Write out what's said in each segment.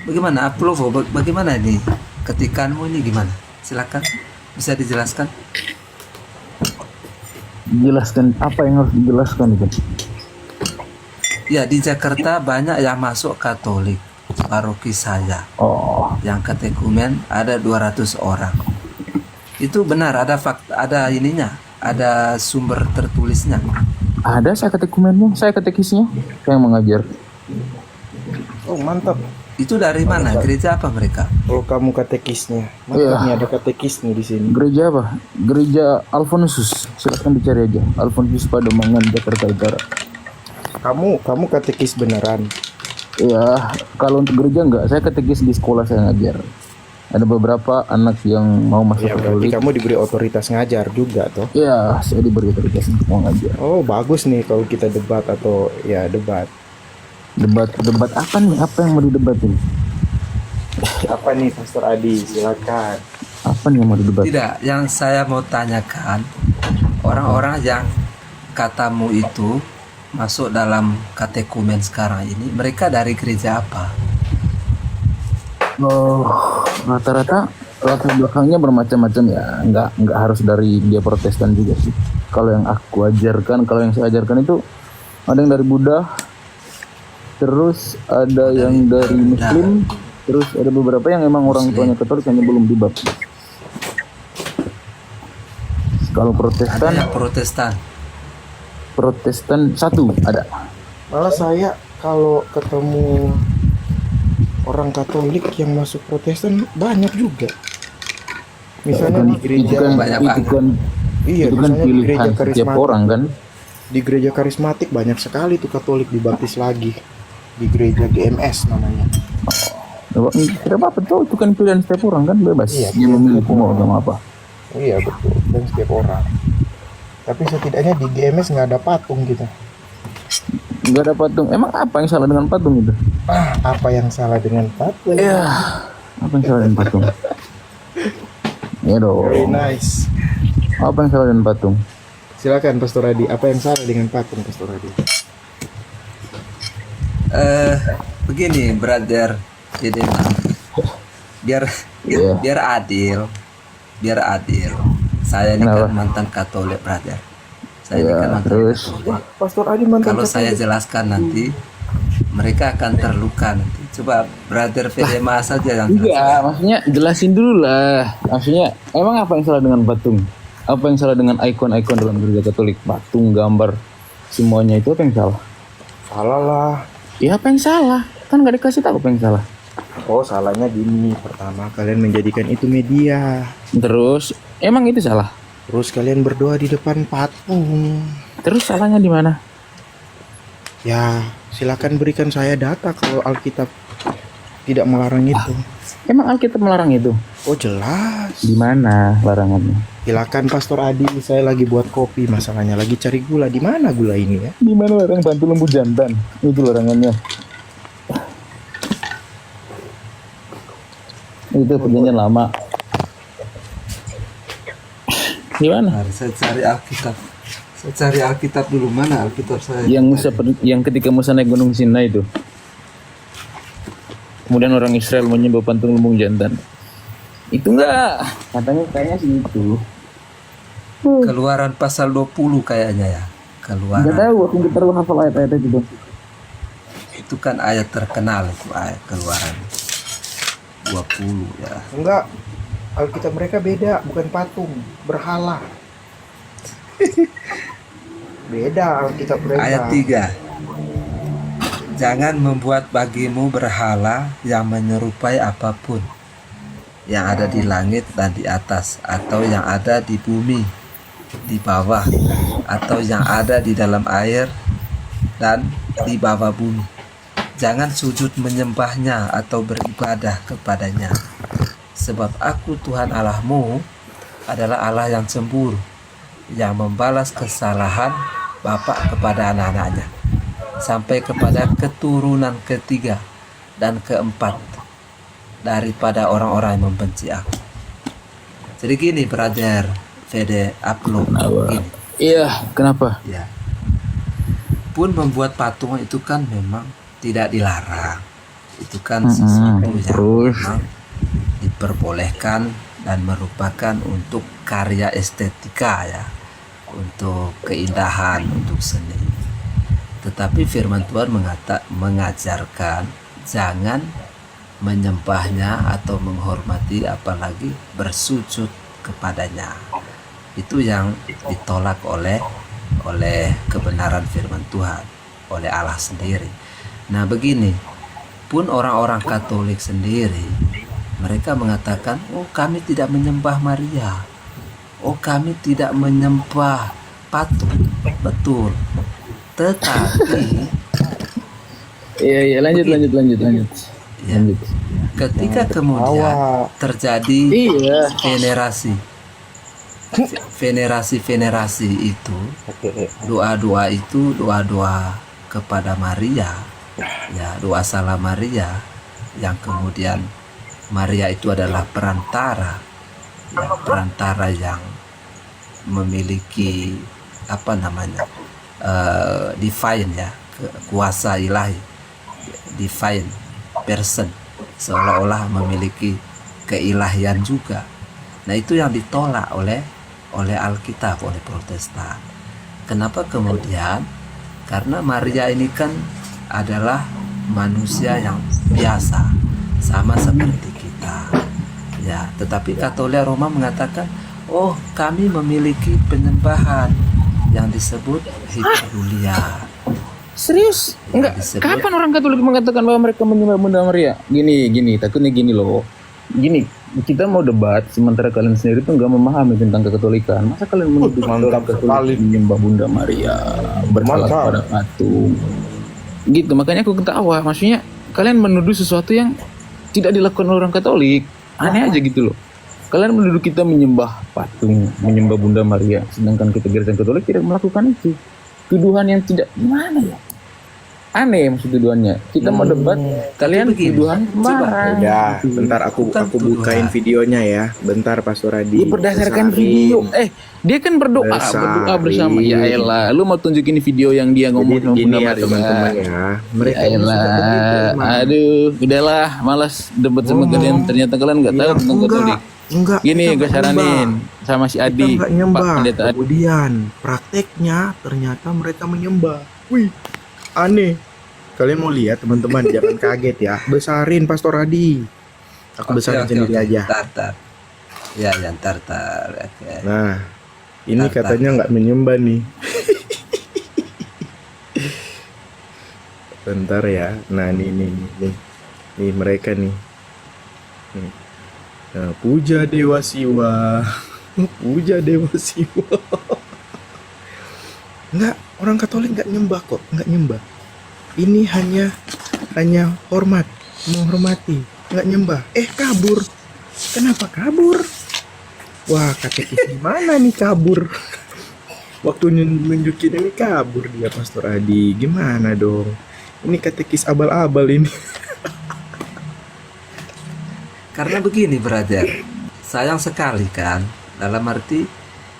Bagaimana Aplovo? Bagaimana ini? Ketikanmu ini gimana? Silakan, bisa dijelaskan. Jelaskan apa yang harus dijelaskan itu? Ya, di Jakarta banyak yang masuk Katolik. Paroki saya Oh, yang katekumen ada 200 orang. Itu benar, ada fakta, ada ininya, ada sumber tertulisnya. ada saya katekumennya, saya katekisnya, saya yang mengajar. Oh mantap. Itu dari mana? Gereja apa mereka? Kalau kamu katekisnya, mantap Iya. nih ada katekisnya di sini. Gereja apa? Gereja Alfonsus. Silakan dicari aja. Alfonsus Pademangan, Jakarta Utara. Kamu katekis beneran. Ya, kalau untuk gereja enggak. Saya katekis di sekolah saya ngajar. Ada beberapa anak yang mau masuk Ya berarti Katolik. kamu diberi otoritas ngajar juga toh. Ya, saya diberi otoritas untuk mau ngajar. Oh bagus nih kalau kita debat atau ya debat. Debat apa nih? Apa yang mau didebatin? Apa nih Pastor Adi? Silakan. Apa nih yang mau didebat? Tidak, yang saya mau tanyakan, orang-orang yang katamu itu masuk dalam katekumen sekarang ini, mereka dari gereja apa? Oh, rata-rata latar belakangnya bermacam-macam ya. Enggak harus dari dia Protestan juga sih. Kalau yang aku ajarkan, kalau yang saya ajarkan itu ada yang dari Buddha, terus ada yang dari Muslim, terus ada beberapa yang emang orang tuanya Katolik hanya belum dibaptis. Kalau Ada Protestan, yang Protestan. Protestan satu ada. Malah saya kalau ketemu orang Katolik yang masuk Protestan banyak juga. Misalnya di gereja, banyak itu banget. kan iya, itu kan misalnya di pilihan gereja setiap karismatik. orang kan. Di gereja karismatik banyak sekali tuh Katolik dibaptis lagi. Di gereja GMS namanya. Tidak apa-apa tuh, itu kan pilihan setiap orang kan, bebas. Iya, Dia memilih mau agama apa. Iya betul, dan setiap orang. Tapi setidaknya di GMS nggak ada patung gitu. Nggak ada patung. Emang apa yang salah dengan patung itu? Apa yang salah dengan patung? Ya, apa yang salah dengan patung? Ya Very dong. nice. Apa yang salah dengan patung? Silakan Pastor Adi, apa yang salah dengan patung Pastor Adi? Begini, brother Jedema. Biar Iya. biar adil. Saya ini Kenapa? kan mantan Katolik, brother. Saya ini Ya, kan mantan terus? Katolik. Pastor Adi mantan Kalau saya jelaskan nanti, mereka akan terluka nanti. Coba brother Fedema saja yang jelaskan. Iya, maksudnya jelasin dulu lah. Maksudnya, emang apa yang salah dengan patung? Apa yang salah dengan ikon-ikon dalam gereja Katolik? Patung, gambar, semuanya itu apa yang salah? Salah lah. Ya apa yang salah? Kan nggak dikasih tahu apa yang salah. Oh salahnya gini, pertama kalian menjadikan itu media. Terus, emang itu salah? Terus kalian berdoa di depan patung. Terus salahnya di mana? Ya silakan berikan saya data kalau Alkitab tidak melarang itu. Emang Alkitab melarang itu? Oh jelas. Di mana larangannya? Silakan Pastor Adi, saya lagi buat kopi, masalahnya lagi cari gula. Di mana gula ini ya? Di mana larang bantu lembu jantan? Itu larangannya. Itu perjanjian lama. Gimana? Mari saya cari Alkitab. Saya cari Alkitab dulu, mana Alkitab saya? Yang ketika Musa naik gunung Sinai itu. Kemudian orang Israel menyembah patung lembu jantan. Itu enggak. Katanya kayaknya sih itu. Keluaran pasal 20 kayaknya ya. Enggak Keluaran. tahu, aku nggak terlalu hafal ayat-ayat itu. Itu kan ayat terkenal itu ayat Keluaran 20 ya. Enggak, Alkitab mereka beda, bukan patung, berhala. Beda Alkitab mereka. Ayat 3. Jangan membuat bagimu berhala yang menyerupai apapun yang ada di langit dan di atas, atau yang ada di bumi di bawah, atau yang ada di dalam air dan di bawah bumi. Jangan sujud menyembahnya atau beribadah kepadanya. Sebab aku Tuhan Allahmu adalah Allah yang cemburu, yang membalas kesalahan bapak kepada anak-anaknya, sampai kepada keturunan ketiga dan keempat daripada orang-orang yang membenci aku. Jadi gini, brother Fede Upload, gini. Iya, kenapa? Ya. Pun membuat patung itu kan memang tidak dilarang. itu kan sesuatu yang terus memang diperbolehkan dan merupakan untuk karya estetika ya, untuk keindahan, untuk seni. Tetapi firman Tuhan mengajarkan jangan menyembahnya atau menghormati, apalagi bersujud kepadanya. Itu yang ditolak oleh kebenaran firman Tuhan, oleh Allah sendiri. Nah begini, pun orang-orang Katolik sendiri, mereka mengatakan, oh kami tidak menyembah Maria, oh kami tidak menyembah patung. Betul, tetapi iya lanjut ya, lanjut. ketika kemudian terjadi Iya. venerasi itu, doa-doa itu doa-doa kepada Maria, ya doa salam Maria, yang kemudian Maria itu adalah perantara, ya, perantara yang memiliki apa namanya, divine ya, kuasa ilahi, divine person, seolah-olah memiliki keilahian juga. Nah itu yang ditolak oleh Alkitab, oleh Protestan. Kenapa kemudian? Karena Maria ini kan adalah manusia yang biasa, sama seperti kita ya. Tetapi Katolik Roma mengatakan, oh kami memiliki penyembahan yang disebut hiperulia. Serius? Enggak. disebut- Kapan orang Katolik mengatakan bahwa mereka menyembah Bunda Maria? Gini, takutnya gini loh. Gini, kita mau debat sementara kalian sendiri tuh nggak memahami tentang kekatolikan. Masa kalian menuduh orang Katolik menyembah Bunda Maria, bersalah pada patung? Gitu, makanya aku ketawa. Maksudnya kalian menuduh sesuatu yang tidak dilakukan oleh orang Katolik. Aneh aja gitu loh. Kalian menuduh kita menyembah patung, menyembah Bunda Maria, sedangkan kita gereja Katolik tidak melakukan itu. Tuduhan yang tidak gimana ya? Aneh maksud tuduhannya. Kita mau debat, kalian begini, tuduhan marah. Udah, bentar aku Bukan bukain tuduhan. videonya ya. Bentar Pastor Adi. Dia berdasarkan video. Dia kan berdoa bersama. Ya elah, lu mau tunjukin video yang dia ngomong Jadi sama gini Bunda ya Maria. teman-teman ya. Mereka Ya ini suka begitu, elah, emang. aduh, udahlah, malas debat sama kalian. Ternyata kalian nggak tahu tentang Katolik. Enggak. Gini, kita gue nggak saranin nyembah. sama si Kita Adi, nggak Pak nyembah. Pendeta Adi. Kemudian prakteknya ternyata mereka menyembah. Wih, aneh. Kalian mau lihat teman-teman, jangan kaget ya. Besarin Pastor Adi. Aku besarin sendiri aja. Tar. Ya, ntar. Oke. Nah, ini Tar. katanya nggak menyembah nih. Bentar ya. Nah, nih mereka nih. Nah, puja Dewa Siwa. Puja Dewa Siwa. Nggak, orang Katolik nggak nyembah kok, nggak nyembah. Ini hanya hormat, menghormati, nggak nyembah. Kabur. Kenapa kabur? Wah, katekis gimana nih kabur? Waktu nunjukin ini kabur dia Pastor Adi. Gimana dong? Ini katekis abal-abal ini. Karena begini brother, sayang sekali kan, dalam arti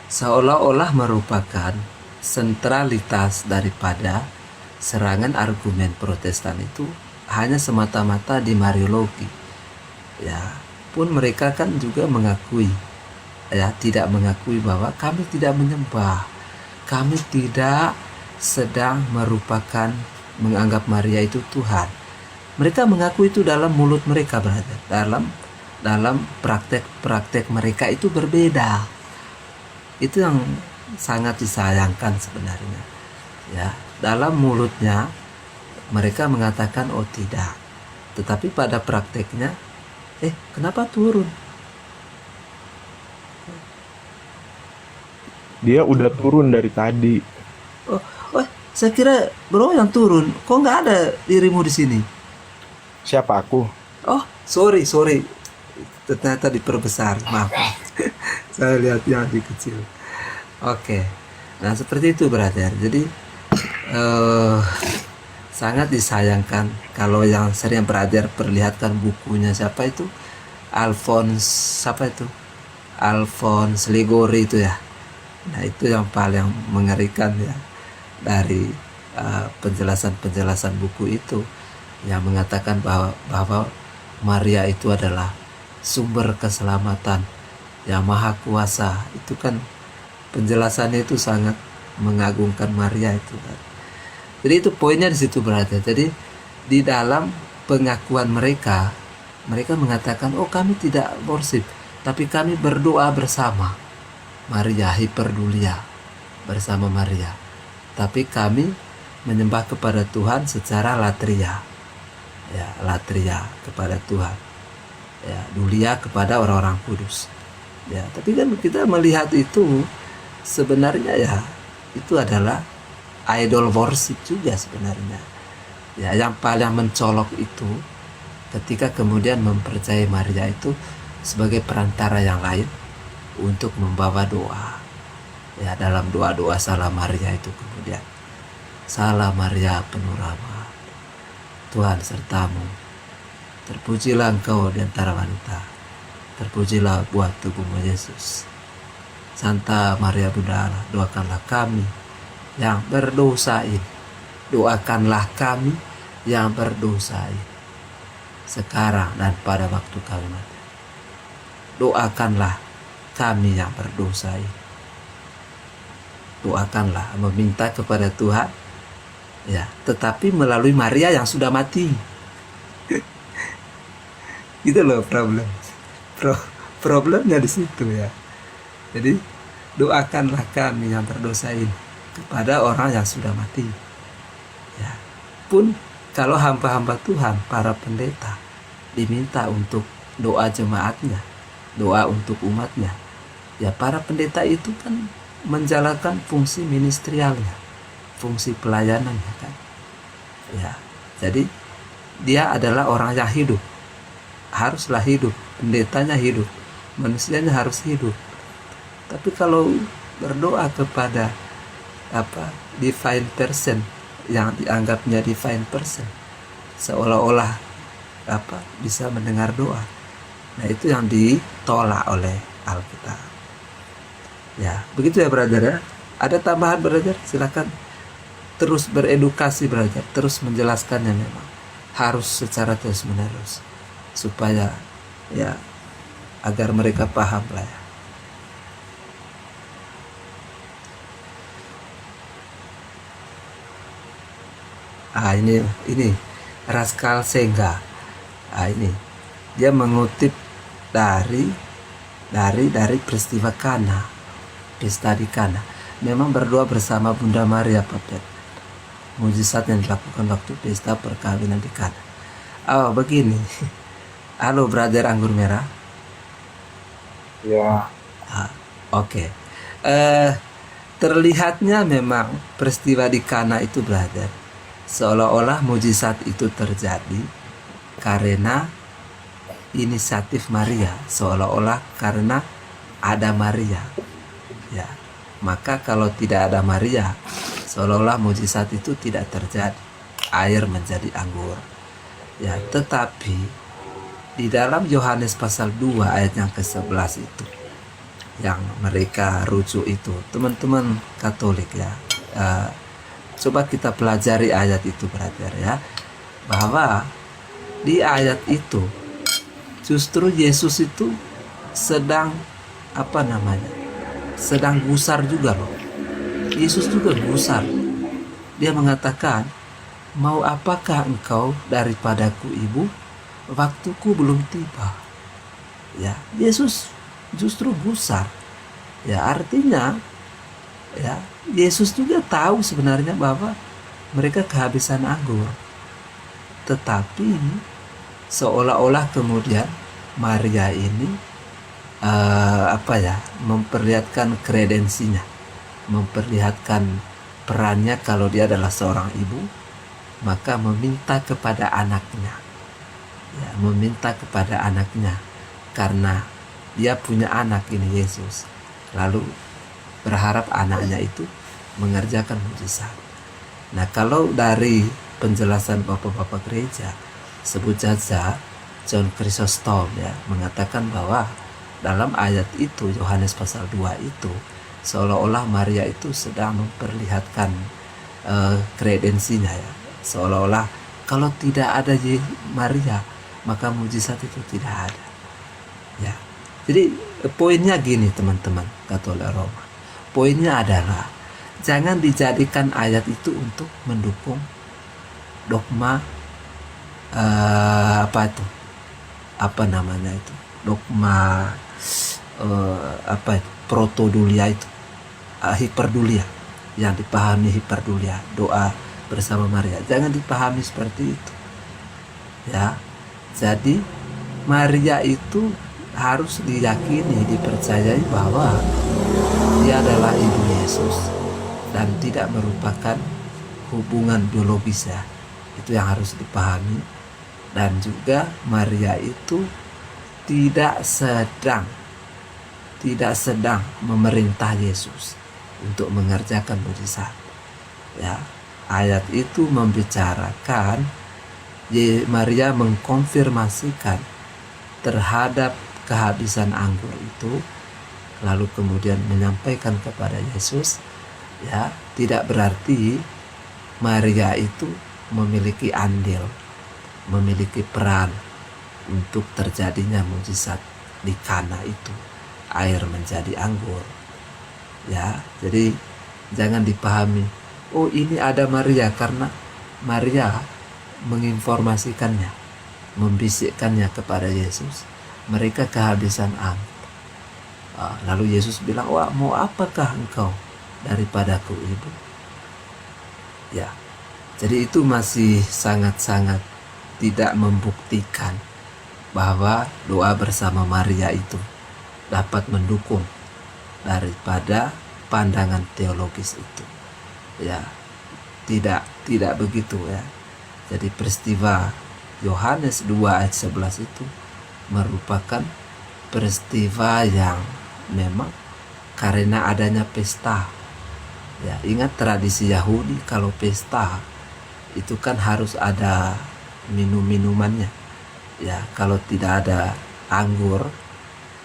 seolah-olah merupakan sentralitas daripada serangan argumen Protestan itu hanya semata-mata di Mariologi. Ya, pun mereka kan juga mengakui, ya tidak mengakui bahwa kami tidak menyembah, kami tidak sedang merupakan menganggap Maria itu Tuhan. Mereka mengakui itu dalam mulut mereka brother, dalam praktek mereka itu berbeda. Itu yang sangat disayangkan sebenarnya. Ya, dalam mulutnya mereka mengatakan oh tidak, tetapi pada prakteknya kenapa turun? Dia udah turun dari tadi. Oh, saya kira bro yang turun. Kok nggak ada dirimu di sini? Siapa aku? Oh, sorry. Ternyata diperbesar. Maaf. Saya lihat yang dikecil. Oke. Nah, seperti itu brother. Jadi sangat disayangkan kalau yang sering brother perlihatkan bukunya siapa itu? Alphonse Ligori itu ya. Nah, itu yang paling mengerikan ya dari penjelasan buku itu. yang mengatakan bahwa Maria itu adalah sumber keselamatan yang maha kuasa. Itu kan penjelasannya itu sangat mengagungkan Maria itu kan. Jadi itu poinnya di situ berarti. Jadi di dalam pengakuan mereka mengatakan, oh kami tidak worship, tapi kami berdoa bersama Maria, hiperdulia bersama Maria. Tapi kami menyembah kepada Tuhan secara latria. Ya, latria kepada Tuhan. Ya, dulia kepada orang-orang kudus. Ya, tapi kan kita melihat itu sebenarnya ya itu adalah idol worship juga sebenarnya. Ya, yang paling mencolok itu ketika kemudian mempercayai Maria itu sebagai perantara yang lain untuk membawa doa. Ya, dalam doa-doa Salam Maria itu kemudian, Salam Maria penuh rahmat, Tuhan sertamu, terpujilah engkau di antara wanita, terpujilah buah tubuhmu Yesus. Santa Maria Bunda Allah, doakanlah kami yang berdosa ini, doakanlah kami yang berdosa ini, sekarang dan pada waktu kami mati. Doakanlah kami yang berdosa ini. Doakanlah, meminta kepada Tuhan, ya, tetapi melalui Maria yang sudah mati. Gitu loh problemnya di situ ya. Jadi doakanlah kami yang berdosa ini kepada orang yang sudah mati. Ya, pun kalau hamba-hamba Tuhan, para pendeta diminta untuk doa jemaatnya, doa untuk umatnya. Ya, para pendeta itu kan menjalankan fungsi ministerialnya, fungsi pelayanannya kan. Ya, jadi dia adalah orang yang hidup, haruslah hidup, pendetanya hidup, manusianya harus hidup. Tapi kalau berdoa kepada divine person yang dianggapnya divine person, seolah-olah bisa mendengar doa, nah itu yang ditolak oleh Alkitab. Ya, begitu ya brother ya. Ada tambahan brother? Silakan terus beredukasi brother, terus menjelaskannya, memang harus secara terus menerus supaya ya agar mereka paham lah ya. Ini Raskal Sengga. Ini dia mengutip dari peristiwa Kana, pesta di Kana. Memang berdoa bersama Bunda Maria Papet, mujizat yang dilakukan waktu pesta perkawinan di Kana. Oh begini. Halo brother Anggur Merah. Ya. Oke. Terlihatnya memang peristiwa di Kana itu brother, seolah-olah mujizat itu terjadi karena inisiatif Maria, seolah-olah karena ada Maria. Ya, maka kalau tidak ada Maria, seolah-olah mujizat itu tidak terjadi, air menjadi anggur. Ya, tetapi di dalam Yohanes pasal 2 ayat yang ke-11 itu, yang mereka rujuk itu, teman-teman Katolik ya, coba kita pelajari ayat itu brother ya, bahwa di ayat itu justru Yesus itu sedang sedang gusar juga loh. Yesus juga gusar. Dia mengatakan, mau apakah engkau daripadaku ibu, waktuku belum tiba. Ya, Yesus justru gusar. Ya, artinya ya Yesus juga tahu sebenarnya bahwa mereka kehabisan anggur. Tetapi seolah-olah kemudian Maria ini memperlihatkan kredensinya, memperlihatkan perannya kalau dia adalah seorang ibu, maka meminta kepada anaknya, ya, meminta kepada anaknya karena dia punya anak ini Yesus, lalu berharap anaknya itu mengerjakan mujizat. Nah, kalau dari penjelasan bapak-bapak gereja, sebut saja John Chrysostom ya, mengatakan bahwa dalam ayat itu, Yohanes pasal 2 itu, seolah-olah Maria itu sedang memperlihatkan kredensinya ya, seolah-olah Kalau tidak ada Maria, maka mujizat itu tidak ada. Ya. Jadi poinnya gini teman-teman Katolik Roma. Poinnya adalah jangan dijadikan ayat itu untuk mendukung dogma dogma protodulia itu, hiperdulia, yang dipahami hiperdulia, doa bersama Maria. Jangan dipahami seperti itu. Ya. Jadi Maria itu harus diyakini, dipercayai bahwa dia adalah ibu Yesus dan tidak merupakan hubungan biologis ya. Itu yang harus dipahami. Dan juga Maria itu tidak sedang memerintah Yesus untuk mengerjakan mujizat. Ya, ayat itu membicarakan Maria mengkonfirmasikan terhadap kehabisan anggur itu, lalu kemudian menyampaikan kepada Yesus. Ya, tidak berarti Maria itu memiliki andil, memiliki peran untuk terjadinya mujizat di Kana itu, air menjadi anggur. Ya, jadi jangan dipahami, oh ini ada Maria karena Maria menginformasikannya, membisikkannya kepada Yesus, mereka kehabisan anggur. Lalu Yesus bilang, wah mau apakah engkau daripadaku ibu? Ya, jadi itu masih sangat-sangat tidak membuktikan bahwa doa bersama Maria itu dapat mendukung daripada pandangan teologis itu. Ya, tidak begitu ya. Jadi peristiwa Yohanes 2 ayat 11 itu merupakan peristiwa yang memang karena adanya pesta. Ya, ingat tradisi Yahudi kalau pesta itu kan harus ada minum-minumannya. Ya, kalau tidak ada anggur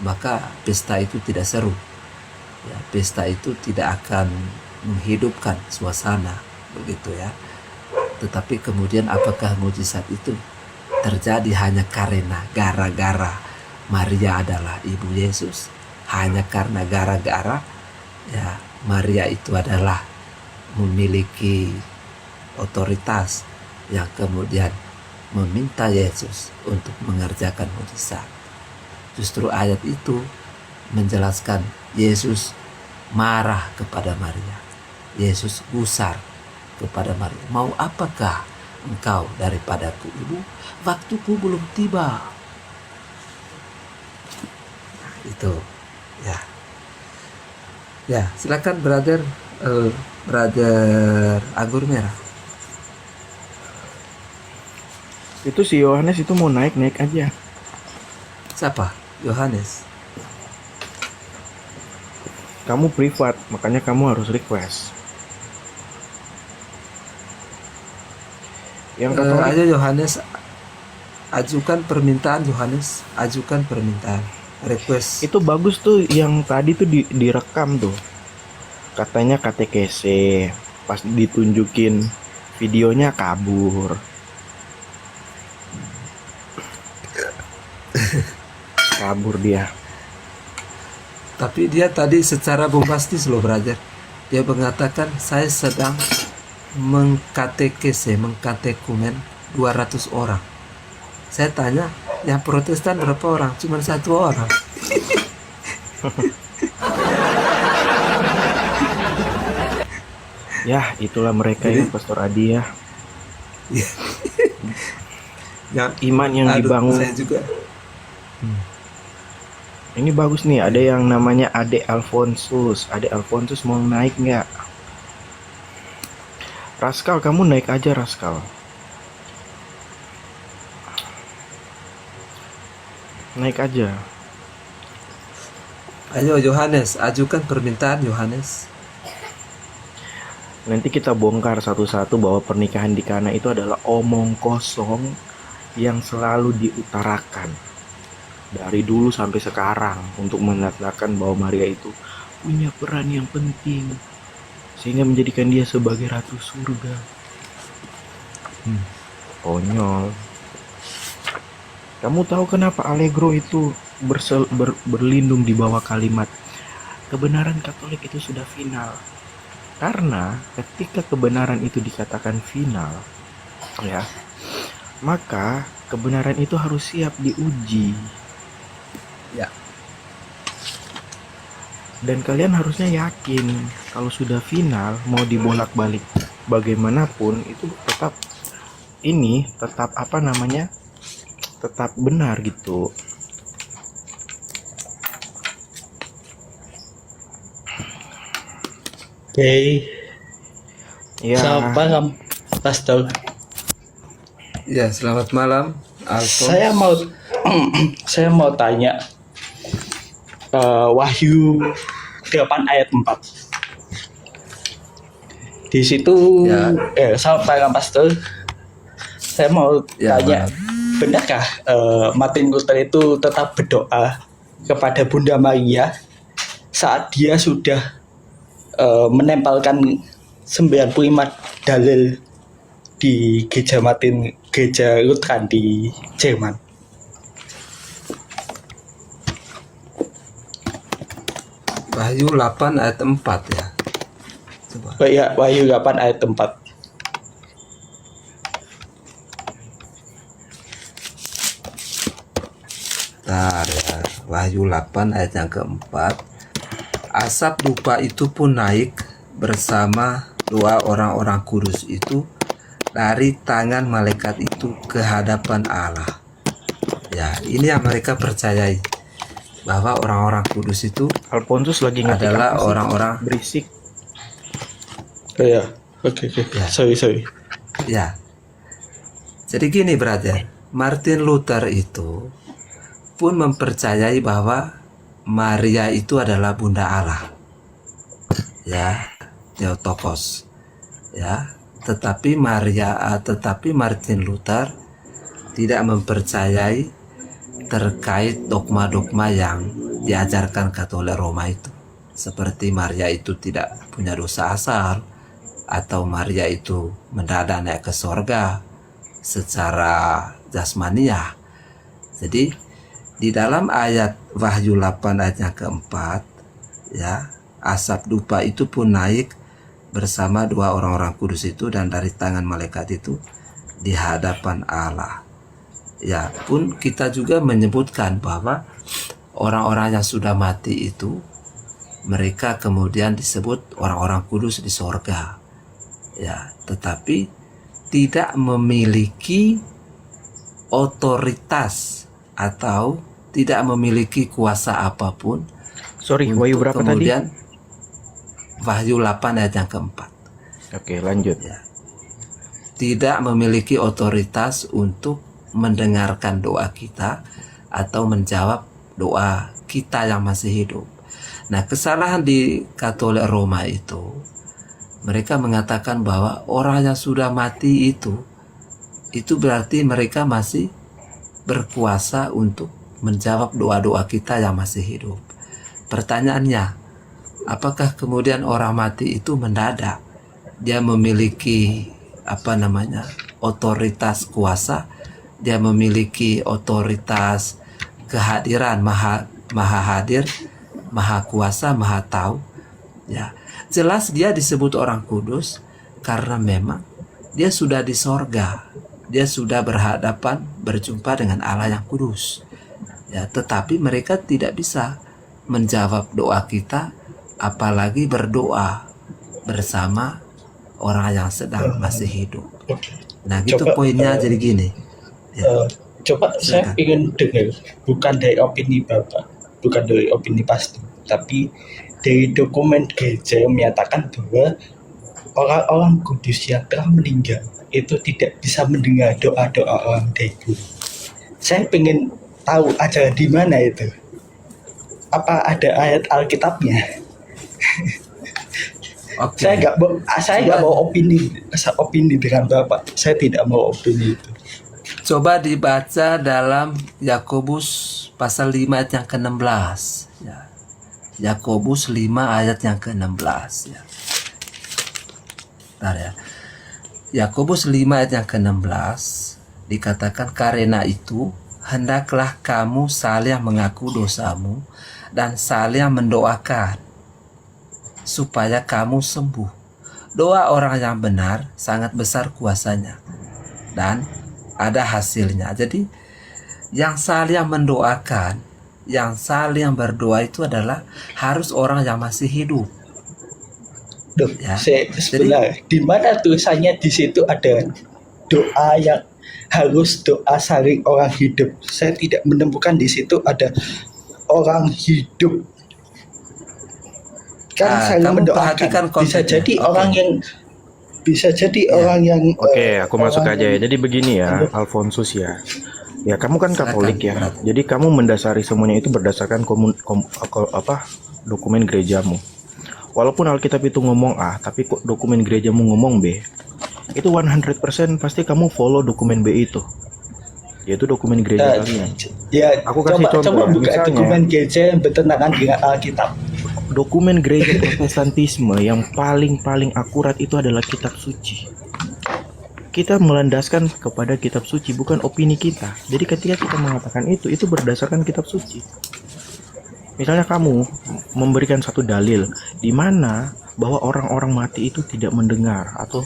maka pesta itu tidak seru. Ya, pesta itu tidak akan menghidupkan suasana, begitu ya. Tetapi kemudian apakah mujizat itu terjadi hanya karena gara-gara Maria adalah ibu Yesus? Hanya karena gara-gara ya Maria itu adalah memiliki otoritas yang kemudian meminta Yesus untuk mengerjakan mujizat. Justru ayat itu menjelaskan Yesus marah kepada Maria. Yesus gusar kepada Maria. Mau apakah engkau daripadaku ibu? Waktuku belum tiba. Nah, itu ya. Ya, silakan brother anggur merah. Itu si Yohanes itu mau naik aja. Siapa? Yohanes. Kamu privat, makanya kamu harus request. Yang Ayo Yohanes, ajukan permintaan Yohanes, ajukan permintaan, request. itu bagus tuh yang tadi tuh direkam tuh. Katanya KTKC, pas ditunjukin videonya kabur. Kabur dia. Tapi dia tadi secara bombastis loh brother. Dia mengatakan saya sedang mengkatekumen 200 orang. Saya tanya, yang Protestan berapa orang? Cuma 1 orang. Ya, itulah mereka ya Pastor Adi ya. Yang Iman yang dibangun. Saya juga. Ini bagus nih, ada yang namanya Ade Alfonsus. Ade Alfonsus mau naik nggak? Raskal, kamu naik aja Raskal. Naik aja. Ayo Yohanes, ajukan permintaan Yohanes. Nanti kita bongkar satu-satu bahwa pernikahan di Kana itu adalah omong kosong yang selalu diutarakan dari dulu sampai sekarang untuk menetapkan bahwa Maria itu punya peran yang penting sehingga menjadikan dia sebagai ratu surga. Konyol. Kamu tahu kenapa Allegro itu berlindung di bawah kalimat kebenaran Katolik itu sudah final? Karena ketika kebenaran itu dikatakan final, ya, maka kebenaran itu harus siap diuji. Ya. Dan kalian harusnya yakin kalau sudah final mau dibolak-balik bagaimanapun itu tetap apa namanya? Tetap benar gitu. Oke, Ya, selamat malam, Pastor. Ya, selamat malam, Alfons. Saya mau tanya Wahyu 8 ayat 4. Di situ Ya. selamat malam, Pastor. Saya mau Ya, tanya, benarkah Martin Luther itu tetap berdoa kepada Bunda Maria saat dia sudah menempelkan 95 dalil di gereja Lutheran di Jerman? Wahyu 8 ayat 4 ya. Coba. Ya, Wahyu 8 ayat 4. Bentar ya. Wahyu 8 ayat yang keempat. Asap dupa itu pun naik bersama dua orang-orang kudus itu dari tangan malaikat itu ke hadapan Allah. Ya, ini yang mereka percayai, bahwa orang-orang kudus itu Alfonsus lagi ngetik adalah apa sih? orang-orang, Berisik. Ya, oke. Ya. Sorry. ya. Jadi gini brother, Martin Luther itu pun mempercayai bahwa Maria itu adalah Bunda Allah. Ya, Theotokos. Ya, tetapi Martin Luther tidak mempercayai terkait dogma-dogma yang diajarkan Katolik Roma itu, seperti Maria itu tidak punya dosa asal, atau Maria itu mendadak naik ke sorga secara jasmaniah. Jadi di dalam ayat Wahyu 8 ayat yang keempat, ya, asap dupa itu pun naik bersama dua orang-orang kudus itu dan dari tangan malaikat itu di hadapan Allah. Ya, pun kita juga menyebutkan bahwa orang-orang yang sudah mati itu mereka kemudian disebut orang-orang kudus di sorga. Ya, tetapi tidak memiliki otoritas atau tidak memiliki kuasa apapun. Sorry, untuk Wahyu berapa tadi? kemudian Wahyu 8 ayat yang keempat. Oke, lanjut. Ya. Tidak memiliki otoritas untuk mendengarkan doa kita atau menjawab doa kita yang masih hidup. Nah, kesalahan di Katolik Roma itu, mereka mengatakan bahwa orang yang sudah mati itu berarti mereka masih berkuasa untuk menjawab doa-doa kita yang masih hidup. Pertanyaannya, apakah kemudian orang mati itu mendadak dia memiliki otoritas kuasa, dia memiliki otoritas kehadiran, maha hadir, maha kuasa, maha tahu? Ya, jelas dia disebut orang kudus karena memang dia sudah di sorga, dia sudah berjumpa dengan Allah yang kudus. Ya, tetapi mereka tidak bisa menjawab doa kita, apalagi berdoa bersama orang yang sedang masih hidup. Nah, gitu poinnya. Jadi gini. Ya. Coba saya Silakan. ingin dengar, bukan dari opini Bapak, bukan dari opini pastor, tapi dari dokumen gereja yang menyatakan bahwa orang-orang kudus yang telah meninggal itu tidak bisa mendengar doa-doa orang dahulu. Saya ingin tahu aja di mana itu. Apa ada ayat Alkitabnya? Oke. Saya nggak mau opini dengan Bapak. Saya tidak mau opini itu. Coba dibaca dalam Yakobus pasal 5 ayat yang ke-16. Ya. Yakobus 5 ayat yang ke-16. Ya. Bentar ya. Yakobus 5 ayat yang ke-16. Dikatakan karena itu hendaklah kamu saling mengaku dosamu dan saling mendoakan supaya kamu sembuh. Doa orang yang benar sangat besar kuasanya dan ada hasilnya. Jadi yang saling mendoakan, yang saling berdoa itu adalah harus orang yang masih hidup. Duh, Ya. sebenarnya di mana tulisannya di situ ada doa yang harus doa saling orang hidup? Saya tidak menemukan di situ ada orang hidup. Kan saling Kamu mendoakan. perhatikan Bisa konteksnya. jadi Oke. orang yang bisa jadi Ya. orang yang Oke, aku masuk orang aja ya. yang- Jadi begini ya, Alfonsus ya. Ya, kamu kan Silakan, Katolik ya. Berat. Jadi kamu mendasari semuanya itu berdasarkan dokumen gerejamu. Walaupun Alkitab itu ngomong A, tapi kok dokumen gerejamu ngomong B. Itu 100% pasti kamu follow dokumen B itu. Yaitu dokumen gereja kalian. ya Aku kasih contoh coba ya, buka misalnya. dokumen gereja yang bertentangan dengan Alkitab. Dokumen gereja Protestantisme yang paling akurat itu adalah kitab suci. Kita melandaskan kepada kitab suci, bukan opini kita. Jadi ketika kita mengatakan itu berdasarkan kitab suci. Misalnya kamu memberikan satu dalil di mana bahwa orang-orang mati itu tidak mendengar atau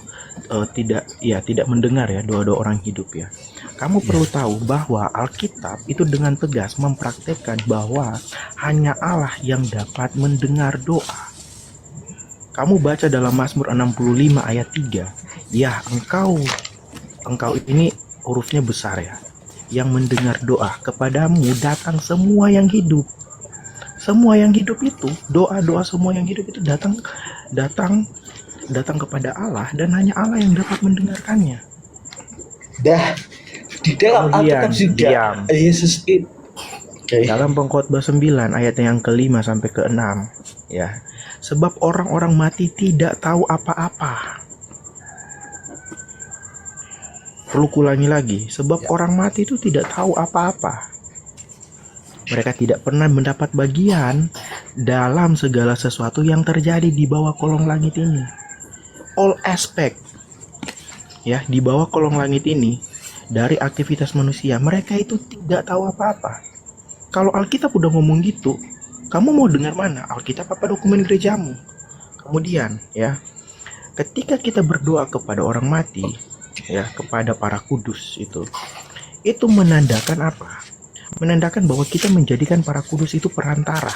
tidak mendengar ya doa-doa orang hidup ya. Kamu perlu tahu bahwa Alkitab itu dengan tegas mempraktekkan bahwa hanya Allah yang dapat mendengar doa. Kamu baca dalam Mazmur 65 ayat 3. Ya, engkau ini hurufnya besar ya. Yang mendengar doa, kepadamu datang semua yang hidup. Semua yang hidup itu, doa-doa semua yang hidup itu datang kepada Allah, dan hanya Allah yang dapat mendengarkannya. Dah di dalam Kemudian, Alkitab juga diam. Yesus itu Dalam Pengkhotbah 9 ayat yang ke-5 sampai ke-6 ya. Sebab orang-orang mati tidak tahu apa-apa. Perlu kulangi lagi, sebab orang mati itu tidak tahu apa-apa. Mereka tidak pernah mendapat bagian dalam segala sesuatu yang terjadi di bawah kolong langit ini. All aspect ya, di bawah kolong langit ini dari aktivitas manusia, mereka itu tidak tahu apa-apa. Kalau Alkitab udah ngomong gitu, kamu mau dengar mana? Alkitab apa dokumen gerejamu? Kemudian ya, ketika kita berdoa kepada orang mati ya, kepada para kudus itu menandakan apa? Menandakan bahwa kita menjadikan para kudus itu perantara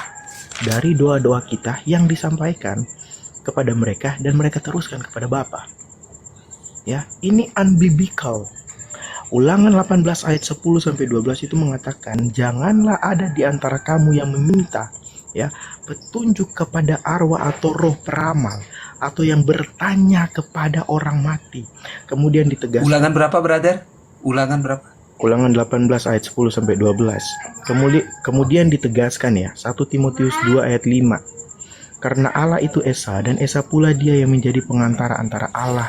dari doa-doa kita yang disampaikan kepada mereka dan mereka teruskan kepada Bapa. Ya, ini unbiblical. Ulangan 18 ayat 10 sampai 12 itu mengatakan, janganlah ada di antara kamu yang meminta ya petunjuk kepada arwah atau roh peramal atau yang bertanya kepada orang mati. Kemudian ditegaskan. Ulangan berapa, brother? Ulangan berapa? Ulangan 18 ayat 10 sampai 12. Kemudian ditegaskan ya, 1 Timotius 2 ayat 5. Karena Allah itu Esa, dan Esa pula dia yang menjadi pengantara antara Allah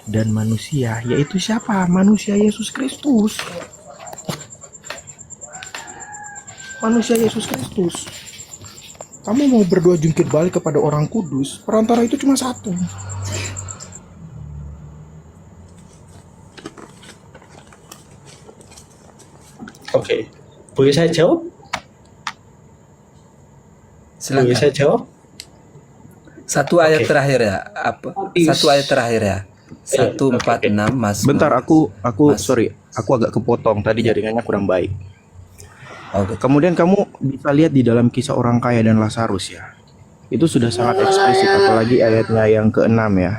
dan manusia, yaitu siapa? Manusia Yesus Kristus. Manusia Yesus Kristus. Kamu mau berdoa jungkir balik kepada orang kudus, perantara itu cuma satu. Oke. Boleh saya jawab? Boleh Silakan. saya jawab? Satu ayat Oke. terakhir ya. Apa? Satu ayat terakhir ya. 146 Mazmur. Bentar, aku Mas. sorry, aku agak kepotong tadi, jaringannya kurang baik. Oke. Kemudian kamu bisa lihat di dalam kisah orang kaya dan Lazarus ya. Itu sudah sangat eksplisit, apalagi ayatnya yang ke-6 ya.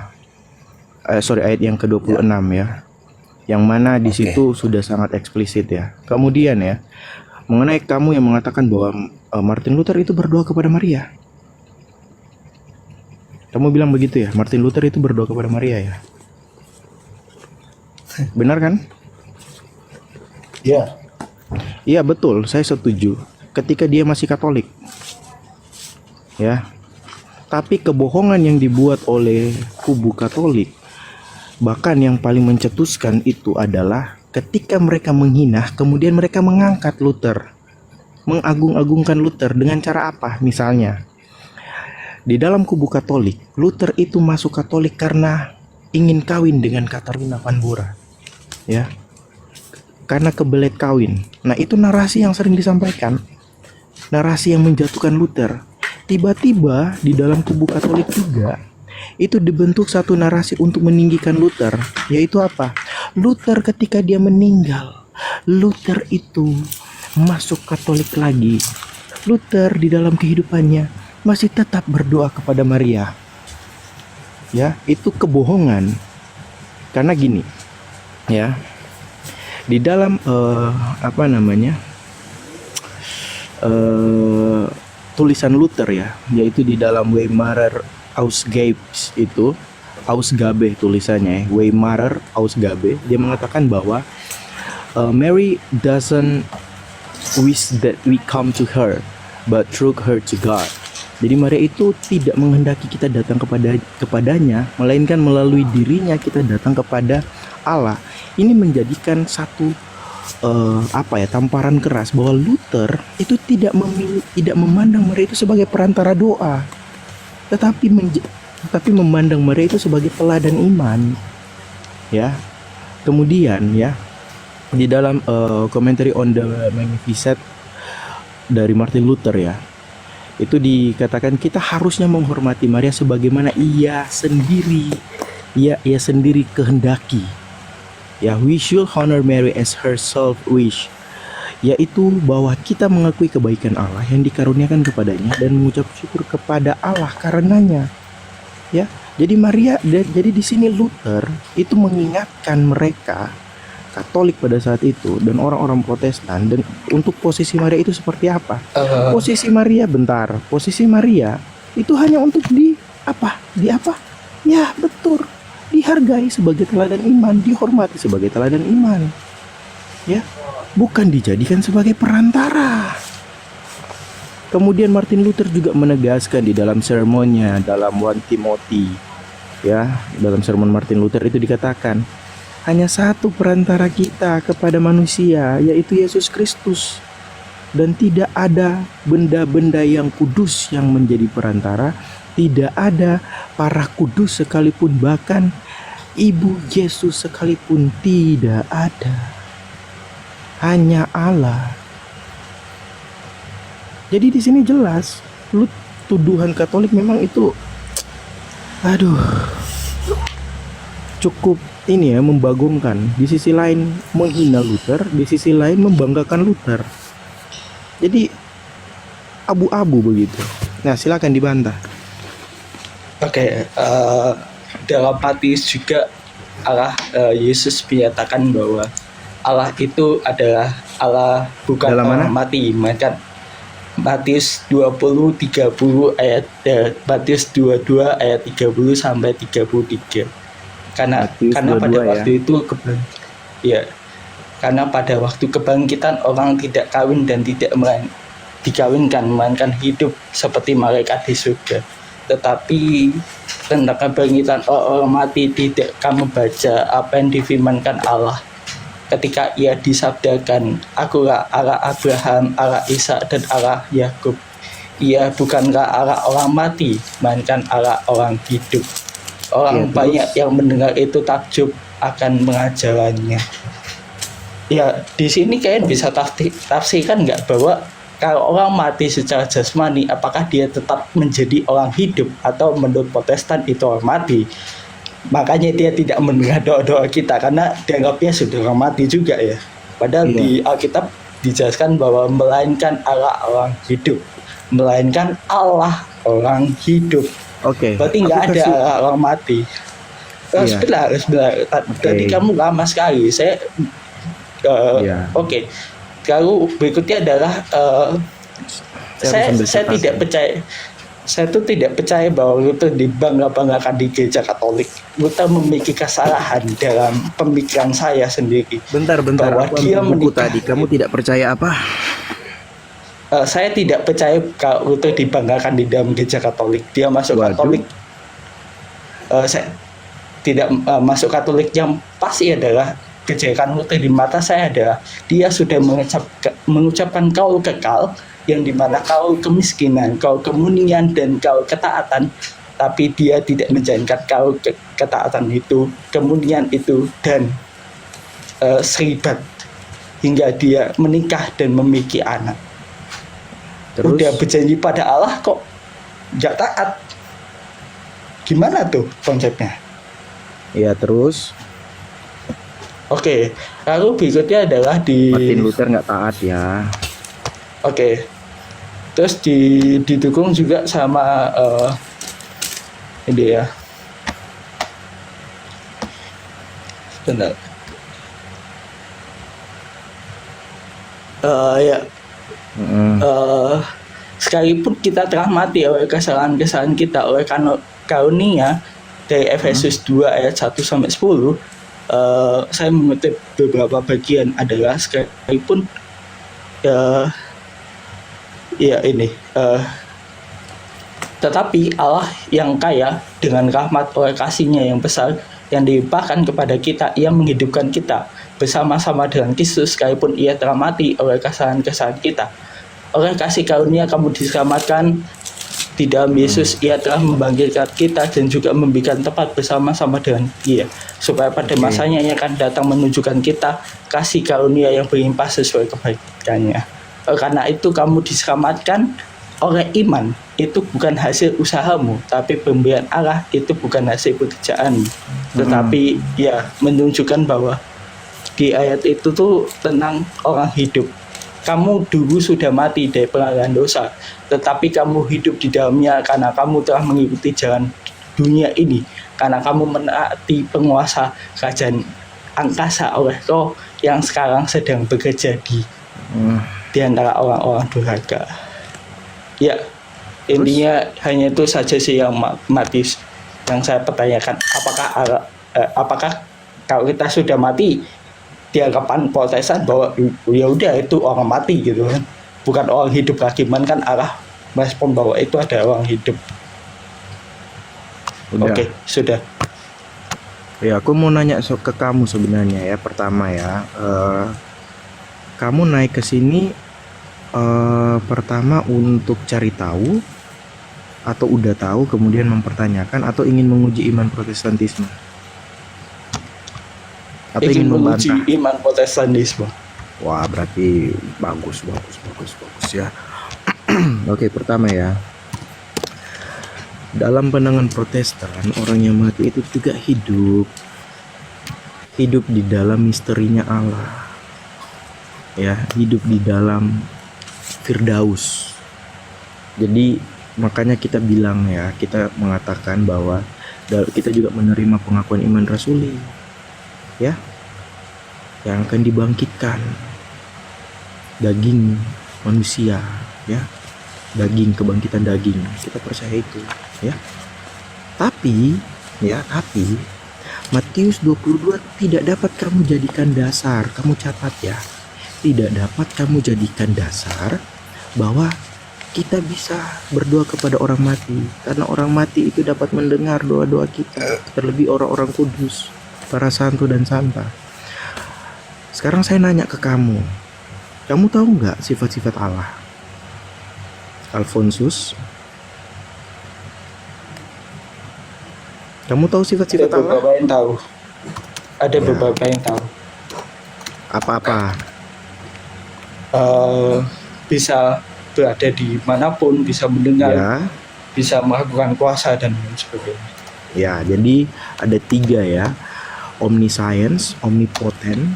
Ayat yang ke-26 ya. Yang mana di situ sudah sangat eksplisit ya. Kemudian ya, mengenai kamu yang mengatakan bahwa Martin Luther itu berdoa kepada Maria. Kamu bilang begitu ya, Martin Luther itu berdoa kepada Maria ya. Benar kan? Ya. Iya betul, saya setuju. Ketika dia masih Katolik, ya. Tapi kebohongan yang dibuat oleh kubu Katolik, bahkan yang paling mencetuskan itu adalah ketika mereka menghina, kemudian mereka mengangkat Luther, mengagung-agungkan Luther dengan cara apa? Misalnya, di dalam kubu Katolik, Luther itu masuk Katolik karena ingin kawin dengan Katarina van Bora, ya. karena kebelet kawin. Nah, itu narasi yang sering disampaikan, narasi yang menjatuhkan Luther. Tiba-tiba di dalam kubu Katolik juga itu dibentuk satu narasi untuk meninggikan Luther, yaitu apa? Luther ketika dia meninggal, Luther itu masuk Katolik lagi. Luther di dalam kehidupannya masih tetap berdoa kepada Maria. Ya, itu kebohongan. Karena gini, ya, di dalam tulisan Luther ya, yaitu di dalam Weimarer Ausgabe itu, Ausgabe tulisannya, Weimarer Ausgabe, dia mengatakan bahwa Mary doesn't wish that we come to her, but through her to God. Jadi Maria itu tidak menghendaki kita datang kepadanya, melainkan melalui dirinya kita datang kepada Allah. Ini menjadikan satu tamparan keras bahwa Luther itu tidak memandang Maria itu sebagai perantara doa, tetapi memandang Maria itu sebagai teladan iman. Ya. Kemudian ya, di dalam Commentary on the Magnificat dari Martin Luther ya, itu dikatakan kita harusnya menghormati Maria sebagaimana ia sendiri kehendaki. Ya, we should honor Mary as her self wish, yaitu bahwa kita mengakui kebaikan Allah yang dikaruniakan kepadanya dan mengucap syukur kepada Allah karenanya. Ya, jadi di sini Luther itu mengingatkan mereka Katolik pada saat itu dan orang-orang Protestan, dan untuk posisi Maria itu seperti apa? Posisi Maria itu hanya untuk ya betul, dihargai sebagai teladan iman, dihormati sebagai teladan iman, ya, bukan dijadikan sebagai perantara. Kemudian Martin Luther juga menegaskan di dalam sermonnya dalam 1 Timothy, ya, dalam sermon Martin Luther itu dikatakan hanya satu perantara kita kepada manusia, yaitu Yesus Kristus, dan tidak ada benda-benda yang kudus yang menjadi perantara, tidak ada para kudus sekalipun, bahkan Ibu Yesus sekalipun tidak ada, hanya Allah. Jadi di sini jelas, tuduhan Katolik memang itu, cukup ini ya, membagongkan. Di sisi lain menghina Luther, di sisi lain membanggakan Luther. Jadi abu-abu begitu. Nah, silakan dibantah. Oke, dalam Matius juga Yesus menyatakan bahwa Allah itu adalah Allah bukan Dalam mana? orang mati, maka Matius 20:30 ayat Matius 22 ayat 30 sampai 33. Karena pada waktu itu karena pada waktu kebangkitan orang tidak kawin dan tidak dikawinkan, melainkan hidup seperti malaikat di surga. Tetapi tentang kebangkitan orang mati tidak kamu baca apa yang difirmankan Allah ketika ia disabdakan, Akulah Allah Abraham, Allah Ishak dan Allah Yakub. Ia bukanlah Allah orang mati, melainkan Allah orang hidup. Orang banyak yang mendengar itu takjub akan pengajarannya. Ya, di sini kalian bisa tafsirkan nggak bahwa kalau orang mati secara jasmani, apakah dia tetap menjadi orang hidup, atau menurut Protestan itu orang mati? Makanya dia tidak mendengar doa-doa kita karena dianggapnya sudah orang mati juga ya. Padahal di Alkitab dijelaskan bahwa melainkan Allah orang hidup, melainkan Allah orang hidup. Oke. Berarti nggak ada orang mati. Sebentar. Tadi kamu lama sekali. Oke. Lalu berikutnya adalah saya tidak percaya. Saya tuh tidak percaya bahwa Luther dibangga-banggakan di gereja Katolik. Luther memiliki kesalahan dalam pemikiran saya sendiri. Bentar. Bahwa dia menikah. Tadi kamu tidak percaya apa? Saya tidak percaya kalau Luther dibanggakan di dalam gereja Katolik. Dia masuk Katolik. Saya tidak masuk Katolik yang pasti adalah kejelekan Luther di mata saya adalah dia sudah mengucapkan kaul kekal, yang dimana kaul kemiskinan, kaul kemunian, dan kaul ketaatan, tapi dia tidak menjalankan kaul ketaatan itu, kemunian itu, dan seribat. hingga dia menikah dan memiliki anak. Terus? Udah berjanji pada Allah kok nggak taat. Gimana tuh konsepnya? Ya terus Oke, lalu berikutnya adalah Martin Luther nggak taat ya. Oke. Terus didukung juga sama ini ya. Benar. Ya. Sekalipun kita telah mati oleh kesalahan-kesalahan kita, oleh karunia dari Efesus 2 ayat 1 sampai 10, saya mengutip beberapa bagian adalah sekalipun tetapi Allah yang kaya dengan rahmat oleh kasih-Nya yang besar yang dilimpahkan kepada kita, Ia menghidupkan kita bersama-sama dengan Kristus sekalipun Ia telah mati oleh kesalahan-kesalahan kita. Oleh kasih karunia kamu diselamatkan. Di dalam Yesus Ia telah membangkitkan kita dan juga memberikan tempat bersama-sama dengan Dia, supaya pada masanya Ia akan datang menunjukkan kita kasih karunia yang berlimpah sesuai kebaikan-Nya. Karena itu kamu diselamatkan oleh iman. Itu bukan hasil usahamu, tapi pemberian Allah. Itu bukan hasil pekerjaanmu, tetapi ya menunjukkan bahwa di ayat itu tuh tentang orang hidup. Kamu dulu sudah mati dari pelanggaran dosa, tetapi kamu hidup di dalamnya karena kamu telah mengikuti jalan dunia ini, karena kamu menaati penguasa kerajaan angkasa oleh Roh yang sekarang sedang bekerja di antara orang-orang durhaka. Ya, intinya hanya itu saja sih yang matematis yang saya pertanyakan. Apakah kalau kita sudah mati, di anggapan Protestan bahwa ya udah itu orang mati gitu kan, bukan orang hidup lagi, kan arah merespon bahwa itu ada orang hidup. Oke, sudah. Ya, aku mau nanya ke kamu sebenarnya ya. Pertama ya, kamu naik ke sini pertama untuk cari tahu, atau udah tahu kemudian mempertanyakan, atau ingin menguji iman Protestantisme? Atau ingin menguji membantah iman Protestantisme? Wah, berarti bagus ya. Oke, pertama ya, dalam pandangan Protestan, orang yang mati itu juga hidup di dalam misterinya Allah, ya, hidup di dalam Firdaus. Jadi makanya kita bilang ya, kita mengatakan bahwa kita juga menerima pengakuan iman rasuli, ya, yang akan dibangkitkan daging manusia, ya, kebangkitan daging, kita percaya itu, ya. Tapi Matius 22 tidak dapat kamu jadikan dasar, kamu catat ya, tidak dapat kamu jadikan dasar bahwa kita bisa berdoa kepada orang mati, karena orang mati itu dapat mendengar doa-doa kita, terlebih orang-orang kudus, para santo dan santa. Sekarang saya nanya ke kamu tahu nggak sifat-sifat Allah? Alfonsus, kamu tahu sifat-sifat Ada Allah? beberapa yang tahu. Ada beberapa yang tahu. Apa-apa? Bisa berada di manapun, bisa mendengar, Ya, bisa melakukan kuasa dan lain sebagainya. ya. Jadi ada 3 ya, omniscience, omnipotent,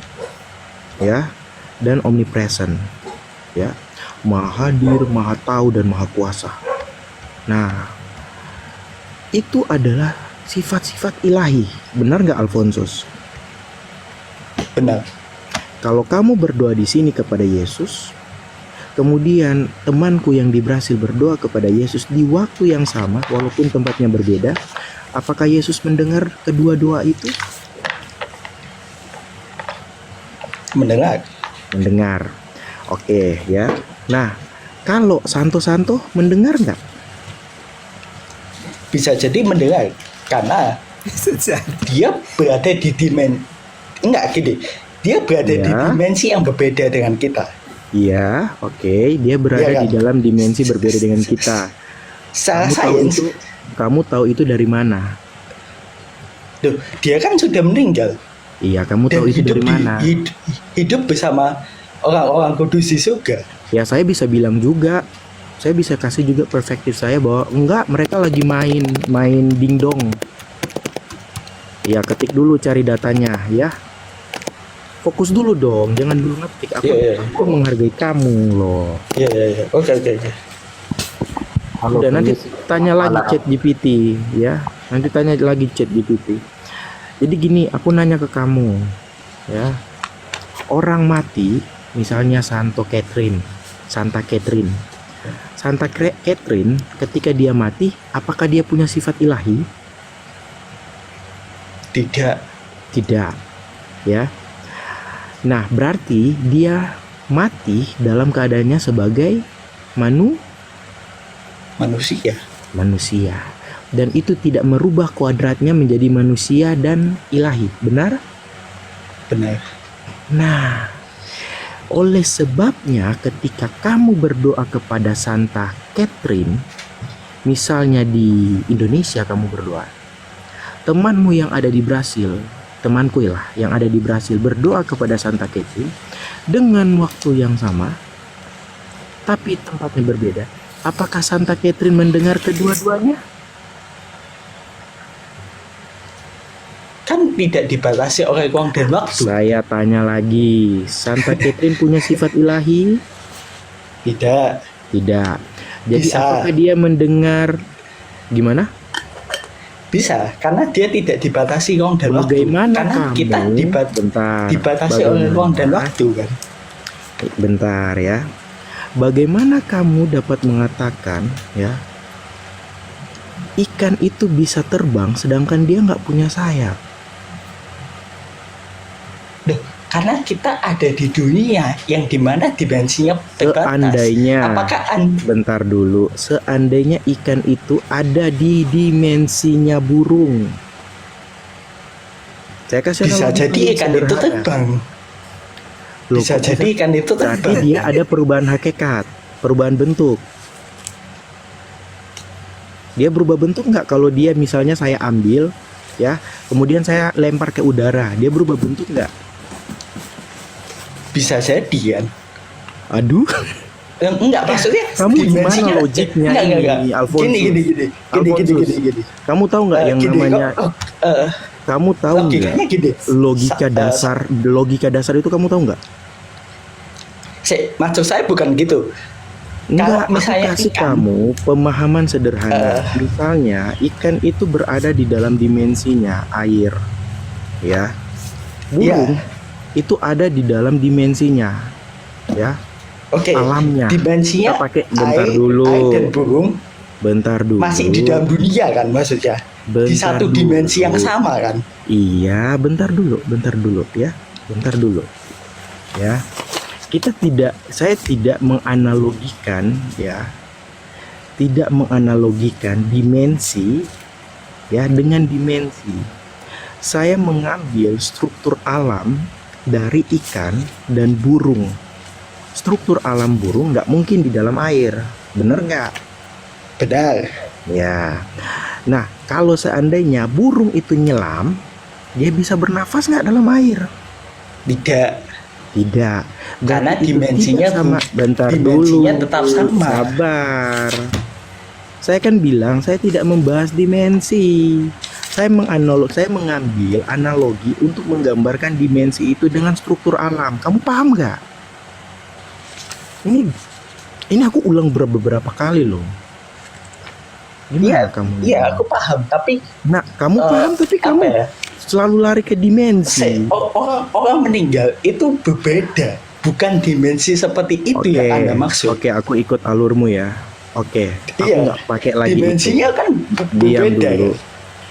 ya, dan omnipresent, ya, maha hadir, maha tahu, dan maha kuasa. Nah, itu adalah sifat-sifat ilahi, benar nggak Alfonsus? Benar. Kalau kamu berdoa di sini kepada Yesus, kemudian temanku yang di Brasil berdoa kepada Yesus di waktu yang sama, walaupun tempatnya berbeda, apakah Yesus mendengar kedua doa itu? Mendengar. Oke, ya. Nah, kalau santo-santo mendengar nggak? Bisa jadi mendengar karena dia berada di dia berada di dimensi yang berbeda dengan kita. Iya, oke. Dia berada Iya kan? di dalam dimensi berbeda dengan kita. Secara sains, Kamu tahu itu dari mana? dia kan sudah meninggal. Iya, kamu tahu itu dari mana? Hidup bersama orang-orang kudus di surga. Ya saya bisa bilang juga, saya bisa kasih juga perspektif saya bahwa enggak, mereka lagi main dingdong. Ya ketik dulu, cari datanya ya. Fokus dulu dong, jangan dulu ngetik. Aku menghargai kamu loh. Iya. Oke. Halo, Udah nanti please. tanya lagi chat GPT ya. Nanti tanya lagi chat GPT. Jadi gini, aku nanya ke kamu ya. Orang mati, misalnya Santa Catherine. Santa Catherine ketika dia mati, apakah dia punya sifat ilahi? Tidak. Ya. Nah, berarti dia mati dalam keadaannya sebagai manusia. Dan itu tidak merubah kuadratnya menjadi manusia dan ilahi. Benar? Benar. Nah, oleh sebabnya ketika kamu berdoa kepada Santa Catherine, misalnya di Indonesia kamu berdoa, temanmu yang ada di Brasil, temanku lah yang ada di Brasil berdoa kepada Santa Catherine dengan waktu yang sama, tapi tempatnya berbeda. Apakah Santa Catherine mendengar kedua-duanya? Kan tidak dibatasi oleh ruang dan waktu. Saya tanya lagi, Santa Catherine punya sifat ilahi? Tidak. Tidak. Jadi Bisa. apakah dia mendengar gimana? Bisa, karena dia tidak dibatasi ruang dan waktu. Bagaimana Karena kamu? kita dibatasi oleh ruang dan waktu kan. Bentar ya. Bagaimana kamu dapat mengatakan ya ikan itu bisa terbang sedangkan dia nggak punya sayap? Karena kita ada di dunia yang dimana dimensinya terbatas. Seandainya, Apakah bentar dulu, seandainya ikan itu ada di dimensinya burung, saya kasih bisa analogi jadi paling ikan itu sederhana. terbang? Loh, Bisa kok jadi ikan itu Berarti terbang. dia ada perubahan hakikat, perubahan bentuk. Dia berubah bentuk nggak kalau dia misalnya saya ambil ya, kemudian saya lempar ke udara, dia berubah bentuk nggak? Bisa jadi kan. Aduh, Enggak, maksudnya kamu gimana dimensinya- logiknya enggak. ini, Alfonsus? Gini. Alfonsus. Kamu tahu nggak yang Gini, namanya? Kamu tahu nggak logikanya gini. logika dasar itu kamu tahu nggak? Maksud saya bukan gitu. Enggak, aku misalnya kasih ikan- kamu pemahaman sederhana. Misalnya ikan itu berada di dalam dimensinya air, ya. Burung itu ada di dalam dimensinya, ya. Oke. Alamnya. Dimensinya Kita pakai bentar air, dulu. air dan burung Bentar dulu. masih di dalam dunia kan maksudnya. Di Bentar satu dulu. dimensi yang sama kan. Iya, bentar dulu ya. Bentar dulu. Ya. Saya tidak menganalogikan ya. Tidak menganalogikan dimensi ya dengan dimensi. Saya mengambil struktur alam dari ikan dan burung. Struktur alam burung nggak mungkin di dalam air, bener nggak? Benar. Ya. Nah, kalau seandainya burung itu nyelam, dia bisa bernafas nggak dalam air? Tidak. Tidak. Karena Berarti itu dimensinya tidak sama. Bentar dimensinya dulu. tetap sama. Sabar. Saya kan bilang saya tidak membahas dimensi. Saya mengambil analogi untuk menggambarkan dimensi itu dengan struktur alam. Kamu paham nggak? Ini aku ulang beberapa kali loh. Gimana kamu? Iya, aku paham, tapi Nah, kamu paham tapi kamu apa ya? selalu lari ke dimensi. Orang meninggal itu berbeda, bukan dimensi seperti itu yang Anda maksud. Oke, aku ikut alurmu ya. Oke, aku Iya. nggak pakai lagi itu. Dimensinya kan Diam berbeda. dulu. Ya?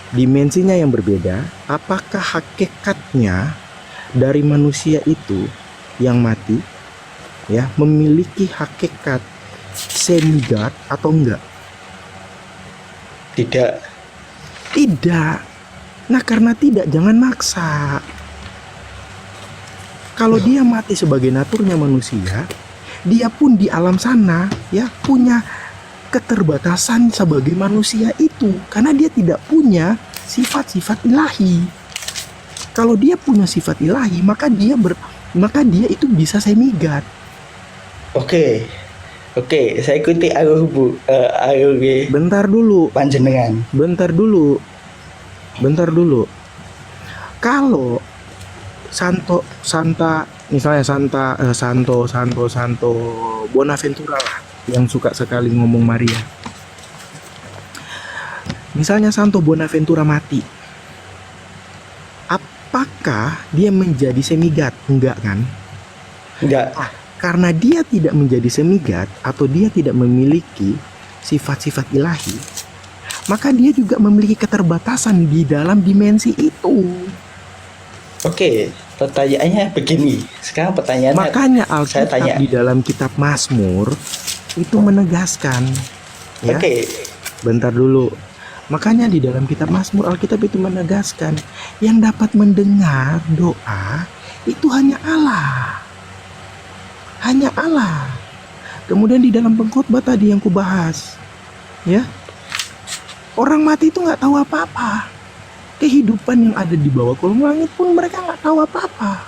Dimensinya yang berbeda. Apakah hakikatnya dari manusia itu yang mati ya memiliki hakikat semi-god atau enggak? Tidak. Tidak. Nah, karena tidak, jangan maksa. Kalau dia mati sebagai naturnya manusia, dia pun di alam sana ya punya keterbatasan sebagai manusia itu karena dia tidak punya sifat-sifat ilahi. Kalau dia punya sifat ilahi, maka dia maka dia itu bisa semi-god. Oke. Oke, saya ikuti alur Bentar dulu, panjenengan. bentar dulu. Kalau misalnya Santo Bonaventura lah, yang suka sekali ngomong Maria. Misalnya Santo Bonaventura mati, apakah dia menjadi semi-god? Enggak kan? Enggak. Karena dia tidak menjadi semi-god atau dia tidak memiliki sifat-sifat ilahi, maka dia juga memiliki keterbatasan di dalam dimensi itu. Oke, pertanyaannya begini. Sekarang pertanyaannya Makanya saya tanya. Alkitab di dalam kitab Mazmur itu menegaskan, ya. Oke. Bentar dulu. Makanya di dalam kitab Mazmur Alkitab itu menegaskan yang dapat mendengar doa itu hanya Allah. Hanya Allah. Kemudian di dalam pengkhotbah tadi yang kubahas, ya, orang mati itu nggak tahu apa-apa. Kehidupan yang ada di bawah kolong langit pun mereka nggak tahu apa-apa.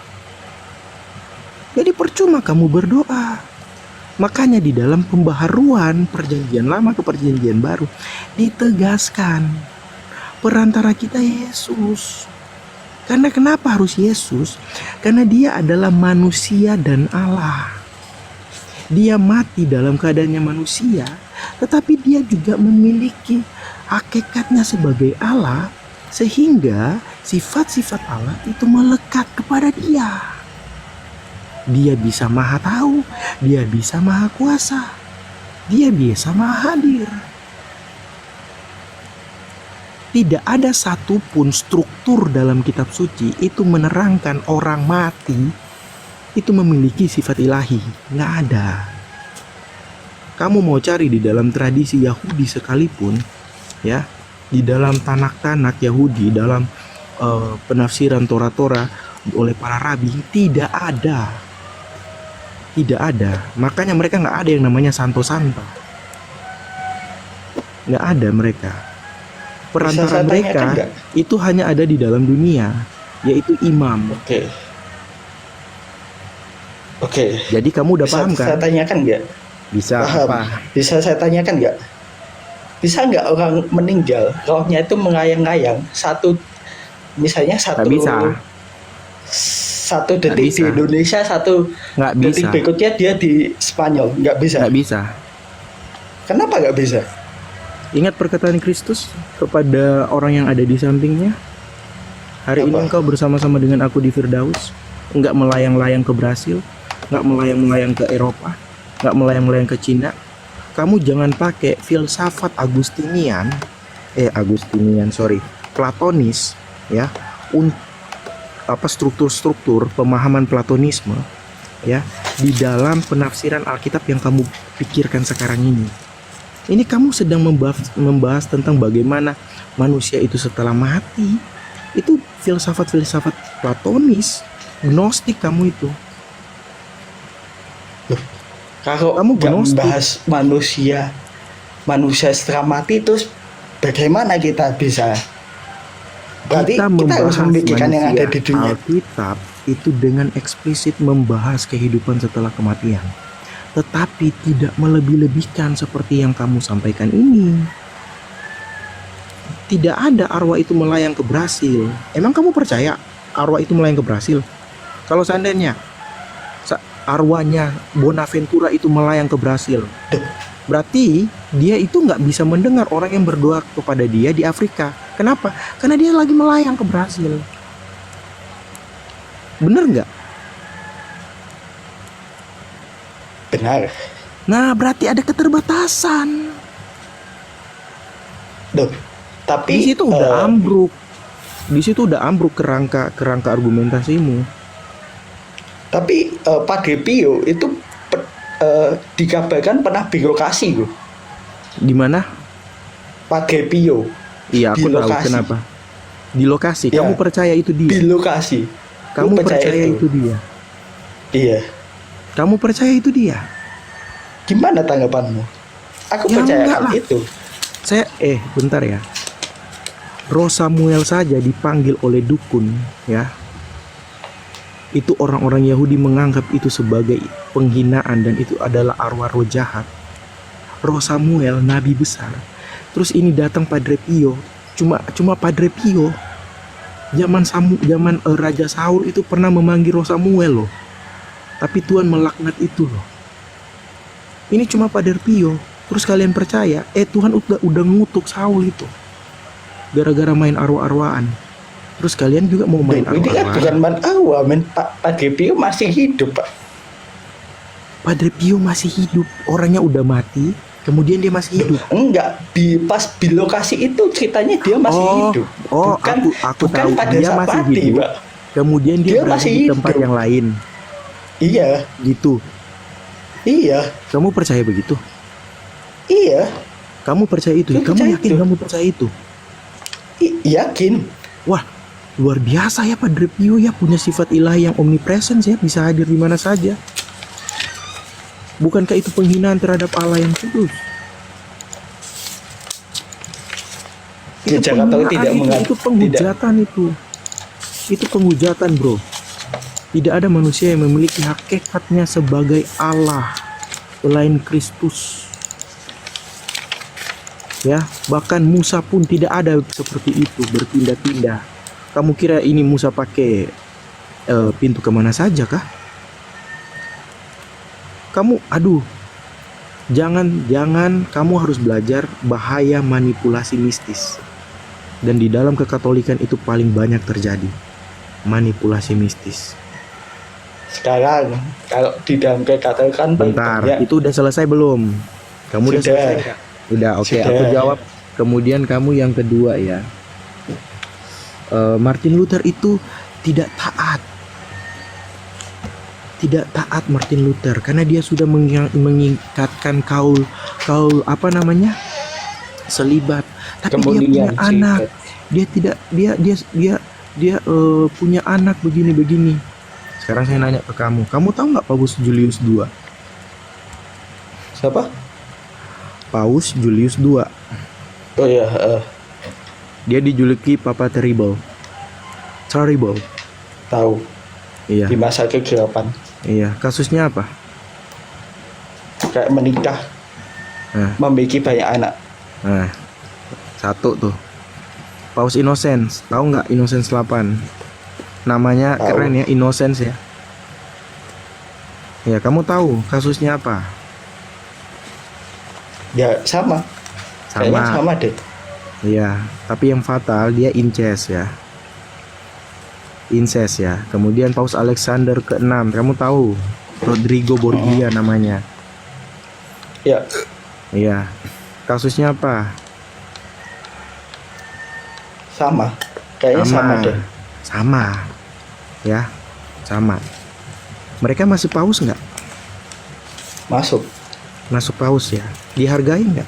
Jadi percuma kamu berdoa. Makanya di dalam pembaharuan perjanjian lama ke perjanjian baru ditegaskan perantara kita Yesus. Karena kenapa harus Yesus? Karena dia adalah manusia dan Allah. Dia mati dalam keadaannya manusia, tetapi dia juga memiliki hakikatnya sebagai Allah, sehingga sifat-sifat Allah itu melekat kepada dia. Dia bisa maha tahu, dia bisa maha kuasa, dia bisa maha hadir. Tidak ada satupun struktur dalam kitab suci itu menerangkan orang mati itu memiliki sifat ilahi. Nggak ada. Kamu mau cari di dalam tradisi Yahudi sekalipun, ya, di dalam tanak-tanak Yahudi, dalam penafsiran Torah-Torah oleh para rabi, tidak ada. Tidak ada. Makanya mereka nggak ada yang namanya Santo Santa. Nggak ada mereka. Perantara mereka itu hanya ada di dalam dunia, yaitu imam. Oke. Jadi kamu udah paham kan? Saya tanyakan nggak? Bisa Paham. apa? Bisa saya tanyakan nggak? Bisa nggak orang meninggal rohnya itu mengayang-ngayang misalnya Nggak bisa. satu detik di Indonesia, satu Nggak detik bisa. berikutnya dia di Spanyol? Nggak bisa. Nggak bisa. Kenapa nggak bisa? Ingat perkataan Kristus kepada orang yang ada di sampingnya. Hari ini engkau bersama-sama dengan aku di Firdaus. Enggak melayang-layang ke Brasil, enggak melayang-layang ke Eropa, enggak melayang-layang ke Cina. Kamu jangan pakai filsafat Platonis, ya, struktur-struktur pemahaman Platonisme, ya, di dalam penafsiran Alkitab yang kamu pikirkan sekarang ini. Ini kamu sedang membahas tentang bagaimana manusia itu setelah mati. Itu filsafat-filsafat Platonis, Gnostik kamu itu. Kalau Kamu nggak gnostik. membahas manusia setelah mati, terus bagaimana kita bisa? Berarti kita harus memikirkan yang ada di dunia. Alkitab itu dengan eksplisit membahas kehidupan setelah kematian, tetapi tidak melebih-lebihkan seperti yang kamu sampaikan ini. Tidak ada arwah itu melayang ke Brasil. Emang kamu percaya arwah itu melayang ke Brasil? Kalau seandainya arwahnya Bonaventura itu melayang ke Brasil, berarti dia itu nggak bisa mendengar orang yang berdoa kepada dia di Afrika. Kenapa? Karena dia lagi melayang ke Brasil. Bener nggak? Benar. Nah, berarti ada keterbatasan. Tapi Di situ udah ambruk. Di situ udah ambruk kerangka argumentasimu. Tapi Padre Pio itu dikabarkan pernah bilokasi loh. Di mana? Padre Pio. Iya, aku tahu Bilokasi. kenapa. Di lokasi. Ya. Kamu percaya itu dia? Bilokasi. Kamu Lu percaya itu dia? Iya. Kamu percaya itu dia? Gimana tanggapanmu? Aku Ya, percaya enggak hal lah. itu. Saya bentar ya. Roh Samuel saja dipanggil oleh dukun, ya. itu orang-orang Yahudi menganggap itu sebagai penghinaan dan itu adalah arwah roh jahat. Roh Samuel, nabi besar. Terus ini datang Padre Pio, cuma Padre Pio. Zaman Raja Saul itu pernah memanggil roh Samuel loh. Tapi Tuhan melaknat itu loh. Ini cuma Padre Pio. Terus kalian percaya, Tuhan udah ngutuk Saul itu. Gara-gara main arwah-arwahan. Terus kalian juga mau main Ini kan bukan arwah-arwahan. man awal, men. Pak Pio masih hidup, Pak. Padre Pio masih hidup. Orangnya udah mati, kemudian dia masih hidup. Enggak, pas di lokasi itu ceritanya dia masih hidup. Aku bukan tahu pada dia saat masih mati, hidup. Pak. Kemudian dia Dia berada masih di tempat hidup. yang lain. Iya, Gitu. iya, Kamu percaya begitu? iya. Kamu percaya itu? Saya Kamu percaya yakin itu. kamu percaya itu? Yakin. Wah, luar biasa ya Padre Pio ya, punya sifat ilahi yang omnipresence ya, bisa hadir di mana saja. Bukankah itu penghinaan terhadap Allah yang kudus? Gereja Katolik tidak itu penghujatan itu. Itu penghujatan, bro. Tidak ada manusia yang memiliki hakikatnya sebagai Allah selain Kristus. Ya, bahkan Musa pun tidak ada seperti itu, berpindah-pindah. Kamu kira ini Musa pakai pintu kemana saja kah? Jangan kamu harus belajar bahaya manipulasi mistis. Dan di dalam kekatolikan itu paling banyak terjadi manipulasi mistis. Sekarang kalau di dalam kekatolikan Bentar, banyak. itu udah selesai belum? Kamu udah Sudah. selesai nggak? Udah, oke. Sudah. Aku jawab. Kemudian kamu yang kedua ya. Martin Luther itu tidak taat. Tidak taat Martin Luther karena dia sudah mengikatkan kaul apa namanya? Selibat. Tapi dia punya Kemudian anak. Dia punya anak begini. Sekarang saya nanya ke kamu. Kamu tahu nggak Paus Julius II? siapa? Paus Julius II. Oh ya, Dia dijuluki Papa Terrible. tahu Iya. di masa kegelapan Iya. Kasusnya apa? kayak menikah, Nah. memiliki banyak anak. Nah, satu tuh. Paus Innocens. Tahu nggak Innocens 8? Namanya Tahu. keren ya, Innocens ya. Ya, kamu tahu kasusnya apa? Ya sama. Kayaknya sama deh. Iya, tapi yang fatal dia incest ya. Incest ya. Kemudian Paus Alexander ke-6, kamu tahu? Rodrigo Borgia namanya. Ya, Iya. Kasusnya apa? sama. Kayaknya sama deh. Sama. Ya, sama. Mereka masih paus nggak? Masuk. Masuk paus ya. Dihargai nggak?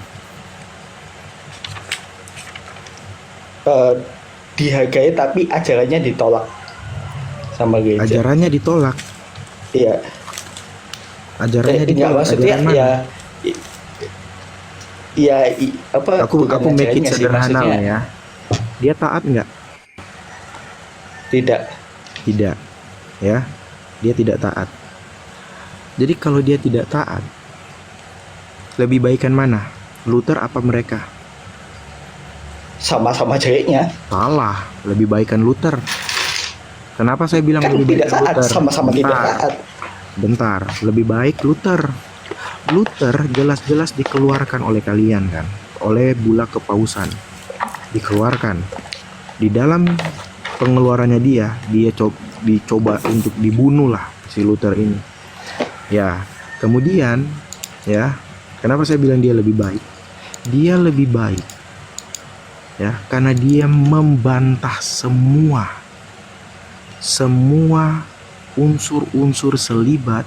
Dihargai tapi ajarannya ditolak sama gereja. Ajarannya ditolak. Iya. Ajarannya Enggak, ditolak. maksudnya Ajaran mana? ya apa? Aku bukan make it ajarannya sih, sederhana maksudnya lah ya. Dia taat nggak? Tidak. Tidak. Ya. Dia tidak taat. Jadi kalau dia tidak taat, lebih baikan mana? Luther apa mereka? Sama-sama jeleknya. Salah, lebih baikan Luther. Kenapa saya bilang Kan lebih tidak baikan taat, Luther? sama-sama tidak Bentar. taat. Bentar, lebih baik Luther. Luther jelas-jelas dikeluarkan oleh kalian kan, oleh bula kepausan. Dikeluarkan. Di dalam pengeluarannya dia dicoba untuk dibunuh lah si Luther ini. Ya, kemudian ya, kenapa saya bilang dia lebih baik? Dia lebih baik. Ya, karena dia membantah semua unsur-unsur selibat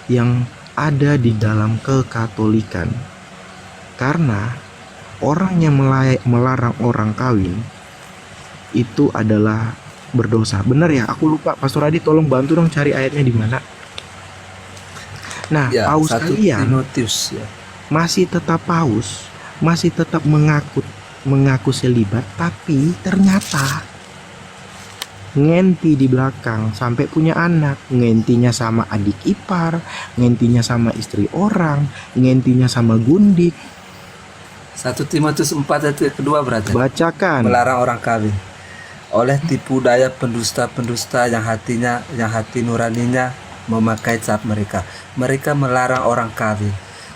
yang ada di dalam kekatolikan. Karena orang yang melarang orang kawin itu adalah berdosa. Benar ya? Aku lupa. Pastor Adi tolong bantu dong cari ayatnya di mana. Nah, Ya, paus 1 kalian Timotius ya. masih tetap paus, masih tetap mengaku selibat, tapi ternyata ngenti di belakang sampai punya anak, ngentinya sama adik ipar, ngentinya sama istri orang, ngentinya sama gundik. 1 Timotius 4 ayat kedua berarti Bacakan. melarang orang kawin oleh tipu daya pendusta-pendusta yang hati nuraninya memakai cap mereka. Mereka melarang orang kawin,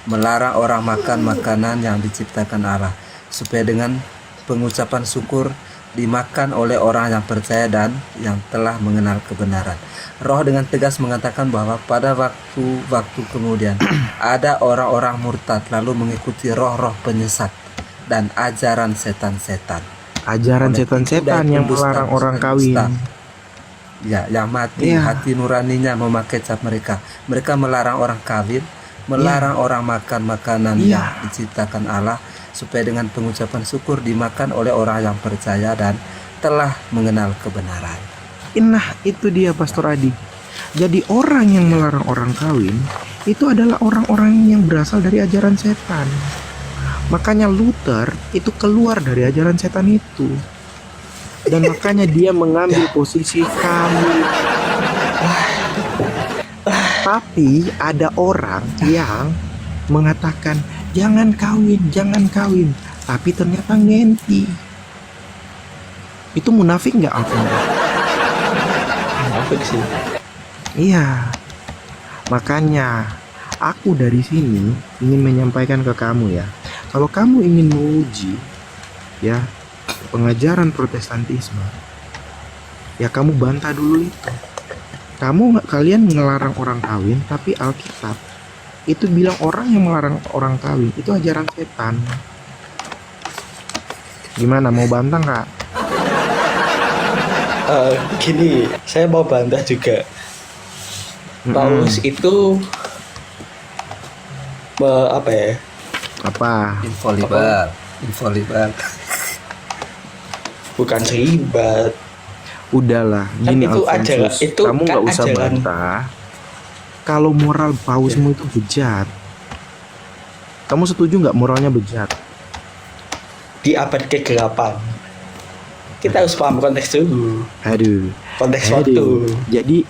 melarang orang makan makanan yang diciptakan Allah, supaya dengan pengucapan syukur dimakan oleh orang yang percaya dan yang telah mengenal kebenaran. Roh dengan tegas mengatakan bahwa pada waktu kemudian ada orang-orang murtad lalu mengikuti roh-roh penyesat dan ajaran setan-setan. Ajaran Oleh setan-setan tipu daya yang melarang orang kawin. Ya, yang mati Iya. hati nuraninya memakai cap mereka. Mereka melarang orang kawin, melarang orang makan makanan Iya. yang diciptakan Allah, supaya dengan pengucapan syukur dimakan oleh orang yang percaya dan telah mengenal kebenaran. Nah, itu dia Pastor Adi. Jadi orang yang melarang orang kawin itu adalah orang-orang yang berasal dari ajaran setan. Makanya Luther itu keluar dari ajaran setan itu. Dan makanya dia mengambil posisi kawin. Tapi ada orang yang mengatakan jangan kawin, tapi ternyata ngenti. Itu munafik nggak aku? Munafik sih. Iya. Makanya aku dari sini ingin menyampaikan ke kamu ya. Kalau kamu ingin menguji ya pengajaran Protestantisme, ya kamu bantah dulu itu. Kalian ngelarang orang kawin, tapi Alkitab itu bilang orang yang melarang orang kawin itu ajaran setan. Gimana, mau bantah nggak? Gini, saya mau bantah juga. Paulus itu apa ya? Apa? Infalibel. Bukan seribat. Udahlah, Kan gini itu Alfonsus, itu kamu kan nggak usah ajaran. bantah. Kalau moral pausmu itu bejat, kamu setuju nggak moralnya bejat? Di abad ke-8 kita harus paham konteks dulu, Aduh, konteks waktu.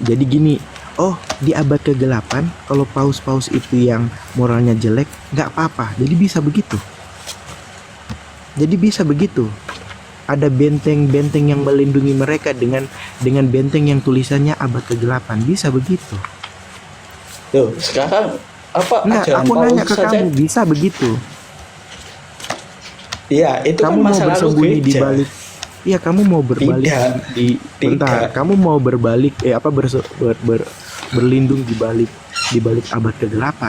Jadi gini, oh di abad ke-8 kalau paus-paus itu yang moralnya jelek nggak apa-apa, jadi bisa begitu. Ada benteng-benteng yang melindungi mereka dengan benteng yang tulisannya abad ke-8, bisa begitu. Tuh, sekarang apa Enggak, ajaran aku Paulus nanya ke saja? kamu, bisa begitu? Iya, itu Kamu kan mau masa lalu bersembunyi di gereja. balik? Iya, kamu mau berbalik Tidak. di bentar. Tidak. Kamu mau berbalik berlindung di balik abad ke-8.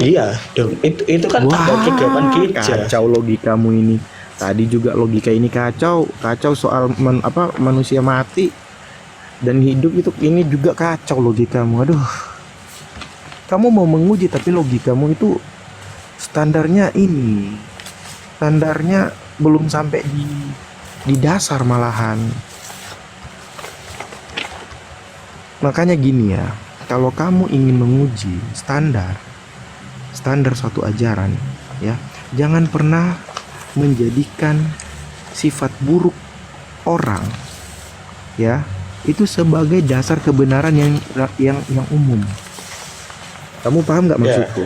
Iya, dong. Itu kan abad ke-8 gereja. Kacau logikamu ini. Tadi juga logika ini kacau soal manusia mati dan hidup itu, ini juga kacau logikamu. Aduh. Kamu mau menguji tapi logikamu itu standarnya belum sampai di dasar malahan. Makanya gini ya, kalau kamu ingin menguji standar suatu ajaran ya, jangan pernah menjadikan sifat buruk orang ya itu sebagai dasar kebenaran yang umum. Kamu paham nggak maksudku?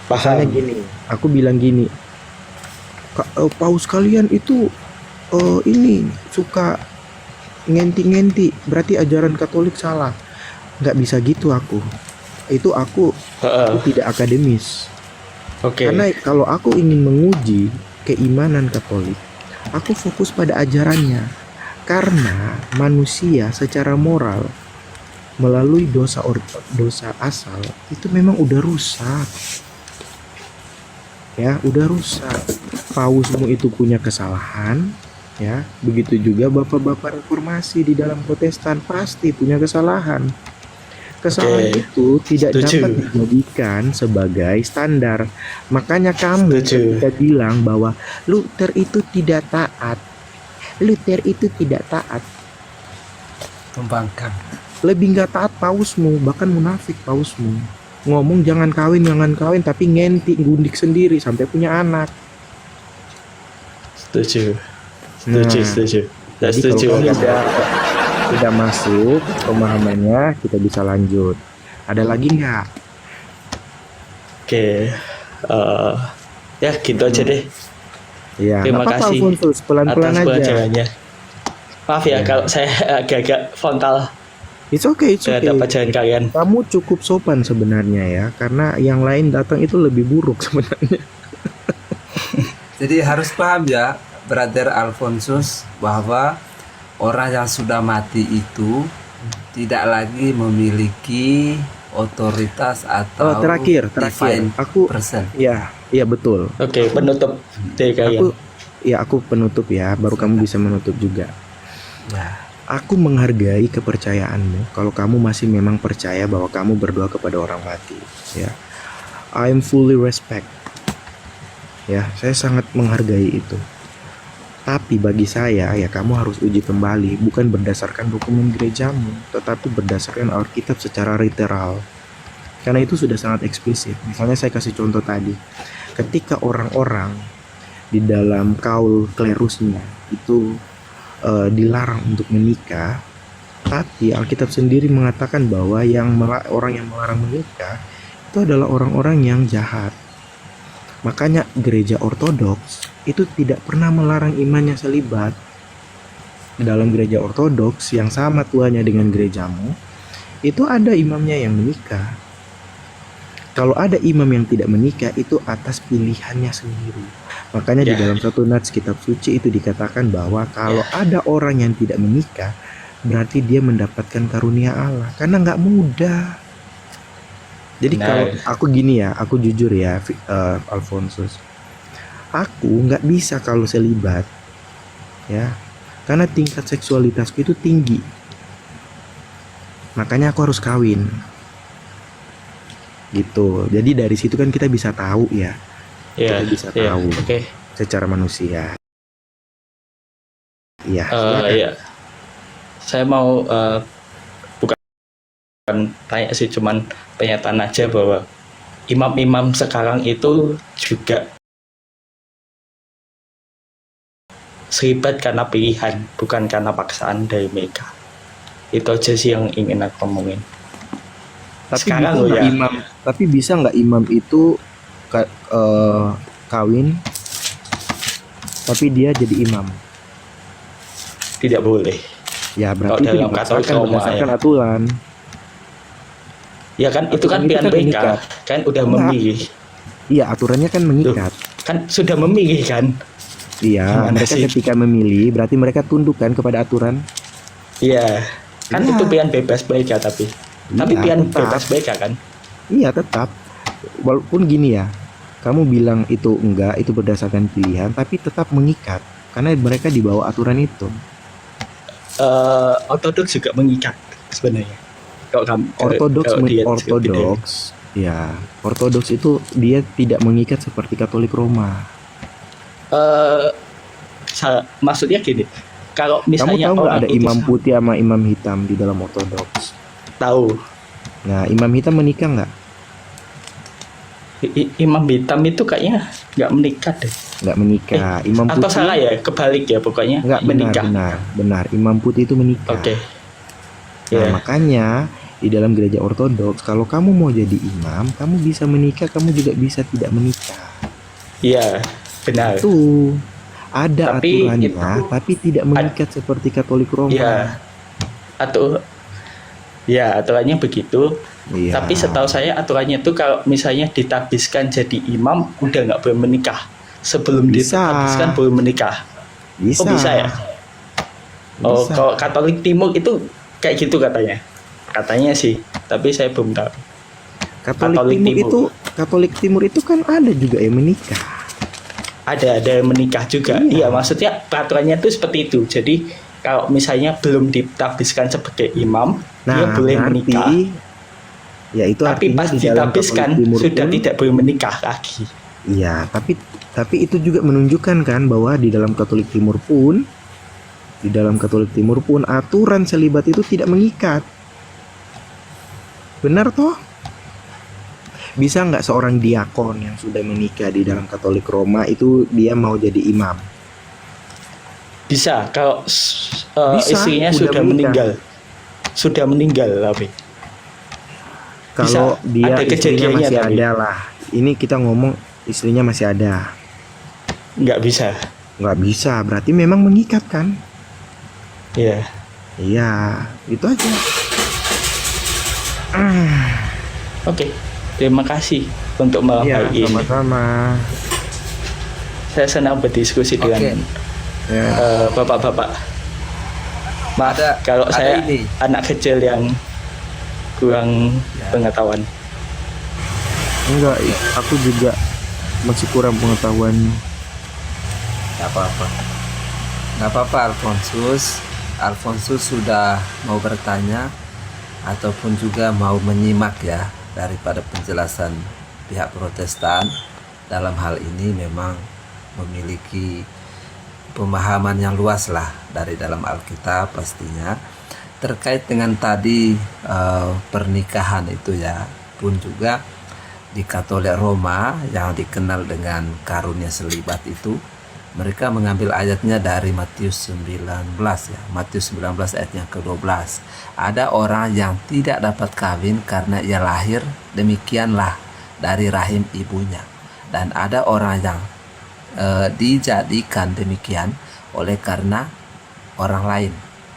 Misalnya Paham. gini, aku bilang gini, paus kalian itu ini suka ngenti-ngenti, berarti ajaran Katolik salah. Nggak bisa gitu aku. Itu aku tidak akademis. Oke. Karena kalau aku ingin menguji keimanan Katolik, aku fokus pada ajarannya. Karena manusia secara moral melalui dosa asal itu memang udah rusak. Ya, udah rusak. Pausmu itu punya kesalahan, ya. Begitu juga bapak-bapak reformasi di dalam Protestan pasti punya kesalahan. Kesalahan Oke. itu tidak Setuju. dapat dijadikan sebagai standar. Makanya kamu Setuju. ketika bilang bahwa Luther itu tidak taat, Membangkang. lebih nggak taat pausmu, bahkan munafik pausmu. Ngomong jangan kawin, tapi ngenti, gundik sendiri sampai punya anak. Setuju. Nah. Setuju. Saya Jadi kalau setuju kamu kan. udah masuk pemahamannya, kita bisa lanjut. Ada lagi nggak? Oke. Ya gitu aja deh. Ya, Terima nggak apa-apa kasih Alfonsus, pelan-pelan atas aja. pelajarannya. Maaf ya kalau saya agak-agak frontal It's okay, it's okay. terhadap pelajaran kalian. Kamu cukup sopan sebenarnya ya, karena yang lain datang itu lebih buruk sebenarnya. Jadi harus paham ya, Brother Alfonsus, bahwa orang yang sudah mati itu tidak lagi memiliki otoritas atau Terakhir, divine aku person. ya, iya betul. Oke, penutup dari kalian. Aku penutup ya, baru kamu bisa menutup juga. Ya. Aku menghargai kepercayaanmu kalau kamu masih memang percaya bahwa kamu berdoa kepada orang mati, ya. I'm fully respect. Ya, saya sangat menghargai itu. Tapi bagi saya, ya kamu harus uji kembali, bukan berdasarkan dokumen gerejamu, tetapi berdasarkan Alkitab secara literal. Karena itu sudah sangat eksplisit. Misalnya saya kasih contoh tadi, ketika orang-orang di dalam kaul klerusnya itu dilarang untuk menikah, tapi Alkitab sendiri mengatakan bahwa orang yang melarang menikah itu adalah orang-orang yang jahat. Makanya gereja ortodoks itu tidak pernah melarang imannya selibat. Dalam gereja ortodoks yang sama tuanya dengan gerejamu, itu ada imamnya yang menikah. Kalau ada imam yang tidak menikah, itu atas pilihannya sendiri. Makanya di dalam satu nats kitab suci itu dikatakan bahwa kalau ada orang yang tidak menikah, berarti dia mendapatkan karunia Allah. Karena nggak mudah. Jadi kalau aku gini ya, aku jujur ya, Alfonsus, aku nggak bisa kalau selibat, ya, karena tingkat seksualitasku itu tinggi. Makanya aku harus kawin, gitu. Jadi dari situ kan kita bisa tahu ya, kita bisa tahu secara manusia. Iya. Iya. Saya mau bukan tanya sih, cuman pernyataan aja bahwa imam-imam sekarang itu juga selibat karena pilihan, bukan karena paksaan dari mereka. Itu aja sih yang ingin aku ngomongin. Sekarang loh ya. Tapi bisa nggak imam itu kawin, tapi dia jadi imam? Tidak boleh. Ya berarti itu berdasarkan aturan. Ya kan, itu kan pilihan mereka, kan udah memilih. Iya, aturannya kan mengikat. Kan sudah memilih kan? Iya, mereka ketika memilih berarti mereka tundukkan kepada aturan. Iya, kan itu pilihan bebas mereka tapi pilihan bebas mereka kan? Iya tetap. Walaupun gini ya, kamu bilang itu enggak, itu berdasarkan pilihan, tapi tetap mengikat karena mereka di bawah aturan itu. Ortodoks juga mengikat sebenarnya. Ortodoks itu dia tidak mengikat seperti Katolik Roma. Maksudnya gini, kalau misalnya kamu tahu nggak ada imam putih sama imam hitam di dalam ortodoks? Tahu. Nah, imam hitam menikah nggak? Imam hitam itu kayaknya nggak menikah deh. Nggak menikah. Imam atau putih, salah ya, kebalik ya pokoknya. Nggak, menikah. Benar. Imam putih itu menikah. Oke. Nah, makanya di dalam gereja ortodoks, kalau kamu mau jadi imam, kamu bisa menikah, kamu juga bisa tidak menikah. Iya, benar. Itu ada aturannya, tapi tidak mengikat seperti Katolik Roma. Iya. Aturannya begitu. Iya. Tapi setahu saya aturannya tuh kalau misalnya ditabiskan jadi imam, udah nggak boleh menikah. Sebelum ditabiskan boleh menikah. Bisa. Oh bisa ya? Oh, kalau Katolik Timur itu kayak gitu katanya. Katanya sih, tapi saya belum tahu. Katolik Timur itu kan ada juga yang menikah. Ada yang menikah juga. Iya, maksudnya peraturannya tuh seperti itu. Jadi kalau misalnya belum ditabiskan sebagai imam, dia boleh menikah. Ya itu tapi pas ditabiskan sudah tidak boleh menikah lagi. Iya, tapi itu juga menunjukkan kan bahwa di dalam Katolik Timur pun aturan selibat itu tidak mengikat. Benar toh? Bisa nggak seorang diakon yang sudah menikah di dalam Katolik Roma itu dia mau jadi imam? Bisa kalau Bisa, istrinya udah sudah menikah. meninggal tapi Kalau bisa dia ada istrinya kejadiannya masih tapi ada lah. Ini kita ngomong istrinya masih ada. nggak bisa. Nggak bisa, berarti memang mengikat kan? Ya, Iya, itu aja. oke. Terima kasih untuk malam Iya, hari ini. sama-sama. Saya senang berdiskusi Oke. dengan Ya. bapak-bapak. Maaf Ada- kalau ada saya ini. anak kecil yang kurang pengetahuan. Enggak, aku juga masih kurang pengetahuannya. Nggak apa-apa. Nggak apa-apa Alfonsus. Alfonsus sudah mau bertanya ataupun juga mau menyimak ya daripada penjelasan pihak Protestan dalam hal ini memang memiliki pemahaman yang luas lah dari dalam Alkitab pastinya terkait dengan tadi pernikahan itu ya pun juga di Katolik Roma yang dikenal dengan karunia selibat itu mereka mengambil ayatnya dari Matius 19 ya. Matius 19 ayat yang ke-12. Ada orang yang tidak dapat kawin karena ia lahir demikianlah dari rahim ibunya. Dan ada orang yang dijadikan demikian oleh karena orang lain.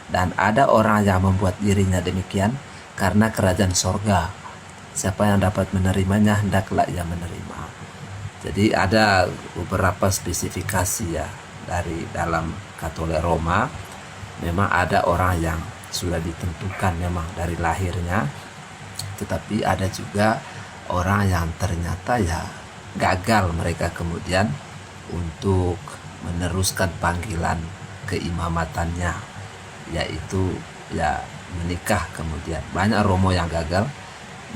Dan ada orang yang membuat dirinya demikian karena kerajaan sorga. Siapa yang dapat menerimanya hendaklah ia menerima. Jadi ada beberapa spesifikasi ya dari dalam Katolik Roma. Memang ada orang yang sudah ditentukan memang dari lahirnya, tetapi ada juga orang yang ternyata ya gagal mereka kemudian untuk meneruskan panggilan keimamatannya, yaitu ya menikah kemudian. Banyak romo yang gagal,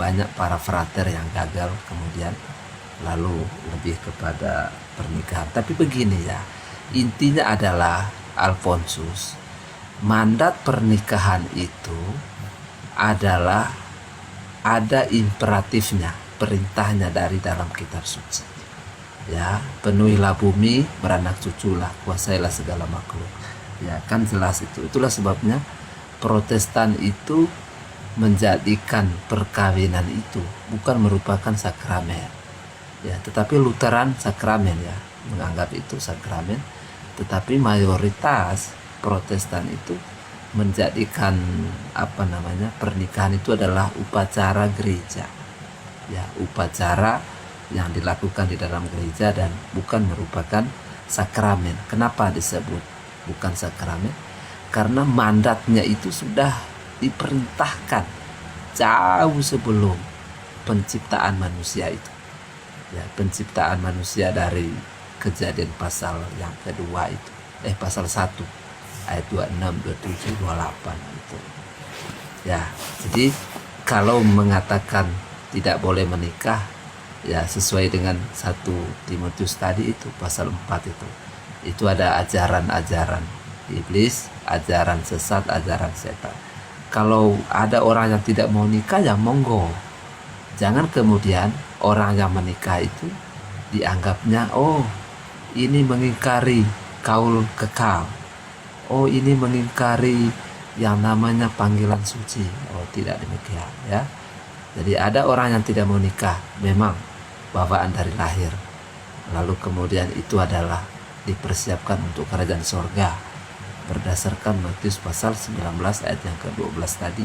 banyak para frater yang gagal kemudian lalu lebih kepada pernikahan. Tapi begini ya, intinya adalah Alfonsus, mandat pernikahan itu adalah ada imperatifnya, perintahnya dari dalam kitab suci. Ya, penuhilah bumi, beranak cuculah, kuasailah segala makhluk. Ya, kan jelas itu. Itulah sebabnya Protestan itu menjadikan perkawinan itu bukan merupakan sakramen. Ya, tetapi Lutheran sakramen ya, menganggap itu sakramen. Tetapi mayoritas Protestan itu menjadikan pernikahan itu adalah upacara gereja. Ya, upacara yang dilakukan di dalam gereja dan bukan merupakan sakramen. Kenapa disebut bukan sakramen? Karena mandatnya itu sudah diperintahkan jauh sebelum penciptaan manusia itu. Ya, penciptaan manusia dari Kejadian pasal yang kedua itu pasal 1 ayat 26, 27, 28 itu. Ya, jadi kalau mengatakan tidak boleh menikah ya sesuai dengan 1 Timotius tadi itu pasal 4 itu ada ajaran-ajaran iblis, ajaran sesat, ajaran setan. Kalau ada orang yang tidak mau nikah ya monggo. Jangan kemudian orang yang menikah itu dianggapnya ini mengingkari kaul kekal. Ini mengingkari yang namanya panggilan suci. Tidak demikian ya. Jadi ada orang yang tidak mau nikah memang bawaan dari lahir. Lalu kemudian itu adalah dipersiapkan untuk kerajaan sorga berdasarkan Matius pasal 19 ayat yang ke-12 tadi.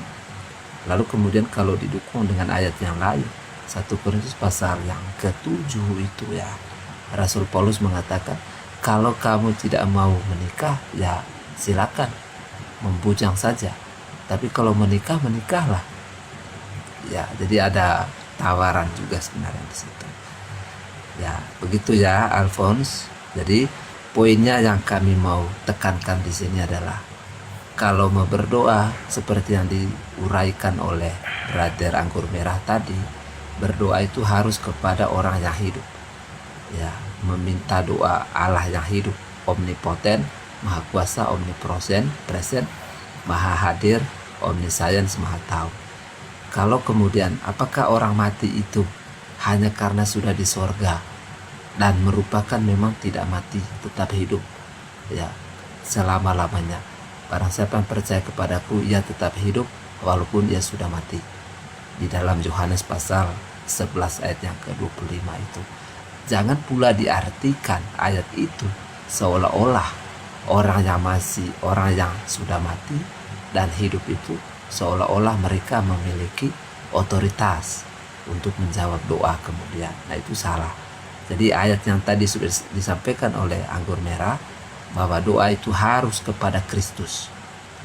Lalu kemudian kalau didukung dengan ayat yang lain 1 Korintus pasal yang ke-7 itu ya, Rasul Paulus mengatakan kalau kamu tidak mau menikah ya silakan membujang saja, tapi kalau menikah menikahlah ya. Jadi ada tawaran juga sebenarnya di situ ya. Begitu ya Alphonse. Jadi poinnya yang kami mau tekankan di sini adalah kalau mau berdoa seperti yang diuraikan oleh Brother Anggur Merah tadi, berdoa itu harus kepada orang yang hidup. Ya, meminta doa Allah yang hidup, omnipoten, maha kuasa, omnipresent, maha hadir, omniscience, maha tahu. Kalau kemudian apakah orang mati itu hanya karena sudah di sorga dan merupakan memang tidak mati, tetap hidup. Ya, selama-lamanya. Barang siapa yang percaya kepadaku, ia tetap hidup walaupun ia sudah mati. Di dalam Yohanes pasal 11 ayat yang ke-25 itu. Jangan pula diartikan ayat itu seolah-olah orang yang sudah mati dan hidup itu seolah-olah mereka memiliki otoritas untuk menjawab doa kemudian. Nah, itu salah. Jadi ayat yang tadi sudah disampaikan oleh Anggur Merah bahwa doa itu harus kepada Kristus.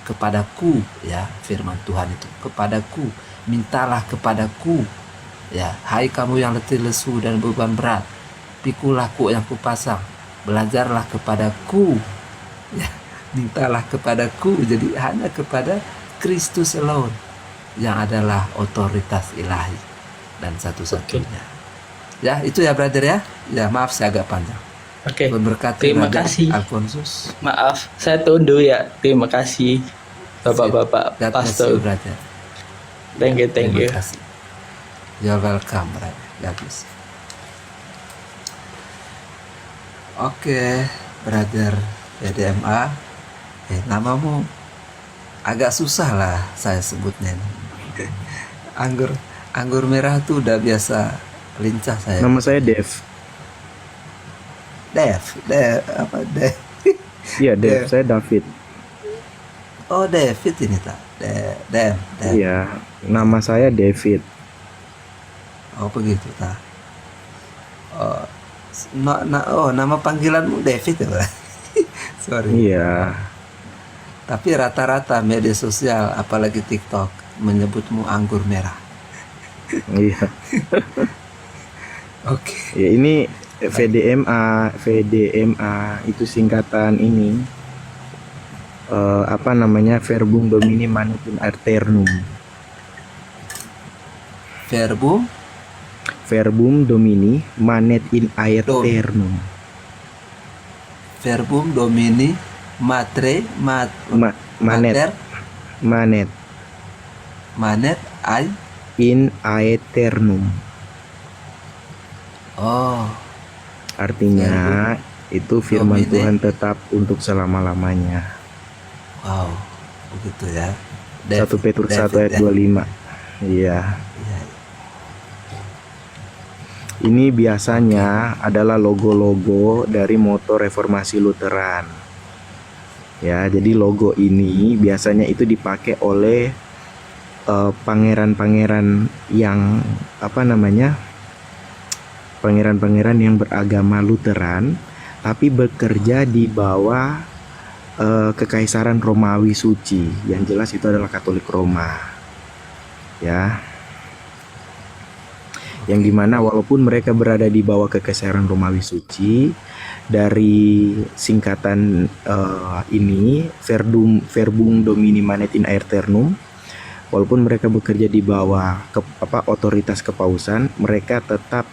Kepadaku, ya, firman Tuhan itu, kepadaku, mintalah kepadaku, ya, hai kamu yang letih lesu dan beban berat, pikulah kuk yang kupasang, belajarlah kepadaku, ya, mintalah kepadaku. Jadi hanya kepada Kristus alone yang adalah otoritas ilahi dan satu-satunya. Ya, itu ya brother ya. Ya, maaf saya agak panjang. Oke. Berberkati Terima Brother kasih. Alfonsus. Maaf, saya tunduk ya. Terima kasih Bapak-bapak God bless pastor. you, brother. Thank you. Terima kasih. You're welcome, brother. God bless. Oke, brother PDMA. Namamu agak susah lah saya sebutnya. Anggur merah tuh udah biasa lincah saya. Nama saya Dev. Dev. Iya, Dev. Dev. Saya David. Oh, David ini tak? Dev. Iya, nama saya David. Oh, begitu tak? Oh, nama panggilanmu David ya, Pak? Sorry. Iya. Tapi rata-rata media sosial, apalagi TikTok, menyebutmu anggur merah. Iya. Oke. Ya, ini VDMA itu singkatan ini. Verbum Domini Manet in Aeternum. Verbum Domini Manet in Aeternum. Verbum Domini Mater Manet ai in Aeternum. Oh, Artinya itu firman Domini. Tuhan tetap untuk selama-lamanya. wow, begitu ya. 1 Petrus 1 ayat ya. 25. Iya. Iya. Ini biasanya adalah logo-logo dari moto reformasi Lutheran. Ya, jadi logo ini biasanya itu dipakai oleh pangeran-pangeran yang pangeran-pangeran yang beragama Lutheran tapi bekerja di bawah kekaisaran Romawi suci. Yang jelas itu adalah Katolik Roma. Ya. Yang dimana walaupun mereka berada di bawah kekaisaran Romawi suci, dari singkatan ini Verbum Domini Manet in Aeternum, walaupun mereka bekerja di bawah otoritas kepausan, mereka tetap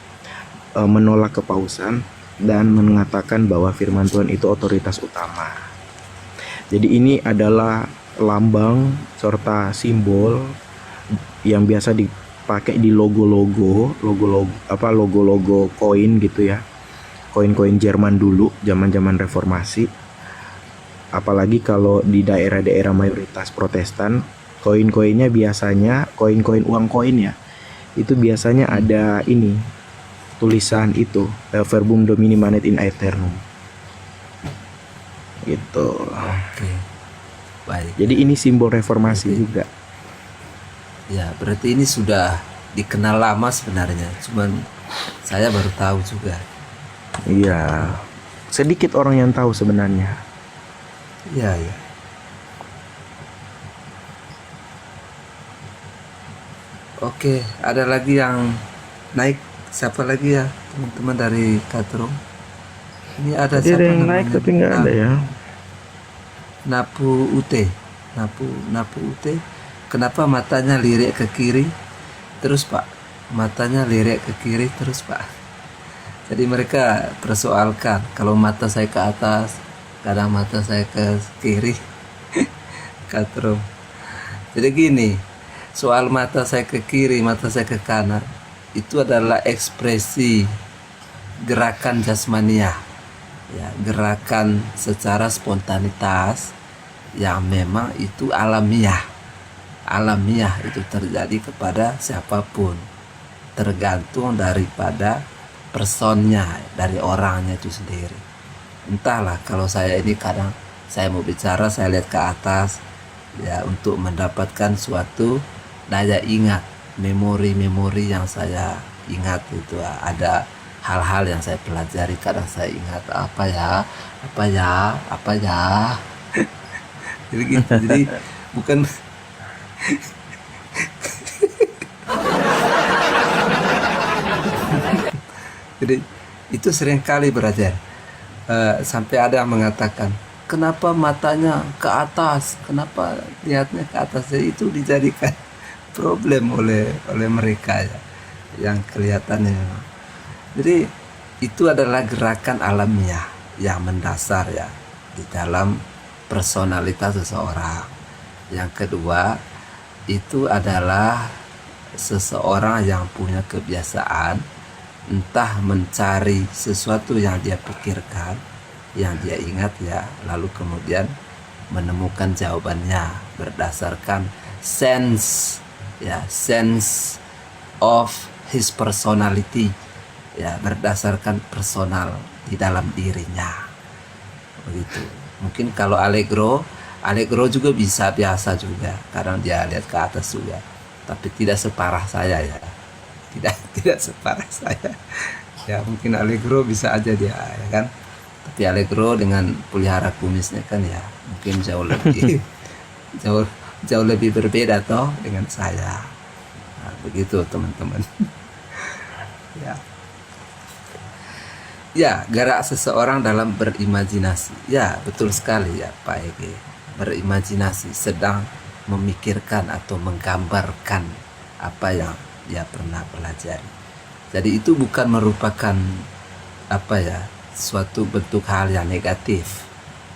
menolak kepausan dan mengatakan bahwa firman Tuhan itu otoritas utama. Jadi ini adalah lambang serta simbol yang biasa dipakai di logo-logo koin gitu ya. Koin-koin Jerman dulu, zaman-zaman reformasi. Apalagi kalau di daerah-daerah mayoritas Protestan, koin-koinnya biasanya koin-koin uang koin ya. Itu biasanya ada ini tulisan itu, Verbum Domini Manet in Aeternum. Gitu. Oke. Baik. Jadi ini simbol reformasi juga. Ya, berarti ini sudah dikenal lama sebenarnya. Cuman saya baru tahu juga. Iya. Sedikit orang yang tahu sebenarnya. Iya, ya. Oke, ada lagi yang naik. Siapa lagi ya, teman-teman dari Katrum? Ini ada Tadi ada siapa yang naik namanya? tapi nggak ada ya. Napu Ute. Napu Ute. Kenapa matanya lirik ke kiri terus, Pak? Matanya lirik ke kiri terus, Pak. Jadi mereka persoalkan, kalau mata saya ke atas, kadang mata saya ke kiri. Katrum. Jadi gini, soal mata saya ke kiri, mata saya ke kanan, itu adalah ekspresi gerakan jasmania ya gerakan secara spontanitas yang memang itu alamiah itu terjadi kepada siapapun, tergantung daripada personnya, dari orangnya itu sendiri. Entahlah, kalau saya ini kadang saya mau bicara saya lihat ke atas ya untuk mendapatkan suatu daya ingat, memori-memori yang saya ingat itu ada hal-hal yang saya pelajari, kadang saya ingat apa ya jadi gitu. Jadi bukan jadi itu sering kali belajar. Sampai ada yang mengatakan kenapa matanya ke atas, kenapa lihatnya ke atas. Jadi itu dijadikan problem oleh mereka ya, yang kelihatannya. Jadi itu adalah gerakan alamiah yang mendasar ya di dalam personalitas seseorang. Yang kedua, itu adalah seseorang yang punya kebiasaan entah mencari sesuatu yang dia pikirkan, yang dia ingat ya, lalu kemudian menemukan jawabannya berdasarkan sense of his personality ya, berdasarkan personal di dalam dirinya begitu. Mungkin kalau Allegro juga bisa biasa juga, kadang dia lihat ke atas juga, tapi tidak separah saya ya, tidak separah saya ya. Mungkin Allegro bisa aja dia ya kan, tapi Allegro dengan pelihara kumisnya kan ya mungkin jauh lebih jauh lebih berbeda toh dengan saya. Nah, begitu teman-teman. Ya, gerak seseorang dalam berimajinasi. Ya, betul sekali ya Pak Ege. Berimajinasi, sedang memikirkan atau menggambarkan apa yang dia pernah pelajari. Jadi itu bukan merupakan suatu bentuk hal yang negatif.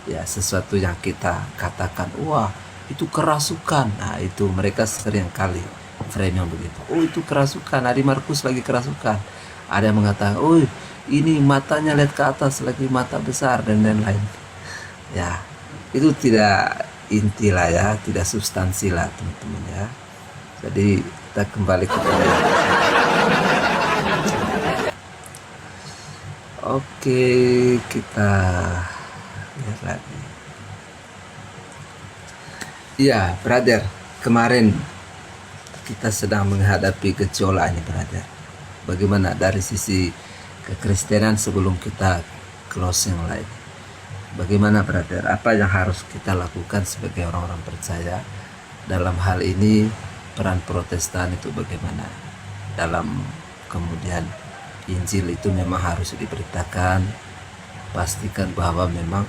Ya, sesuatu yang kita katakan, wah itu kerasukan. Nah, itu mereka sering kali frame yang begitu. Oh, itu kerasukan. Adi Markus lagi kerasukan. Ada yang mengatakan, oh ini matanya lihat ke atas lagi, mata besar dan lain-lain. Ya, itu tidak inti lah ya, tidak substansi lah teman-teman ya. Jadi kita kembali ke Oke, kita lihat lagi. Ya, brother, kemarin kita sedang menghadapi gejolak ini, brother. Bagaimana dari sisi kekristenan sebelum kita closing lagi? Bagaimana, brother? Apa yang harus kita lakukan sebagai orang-orang percaya dalam hal ini? Peran Protestan itu bagaimana dalam kemudian Injil itu memang harus diberitakan. Pastikan bahwa memang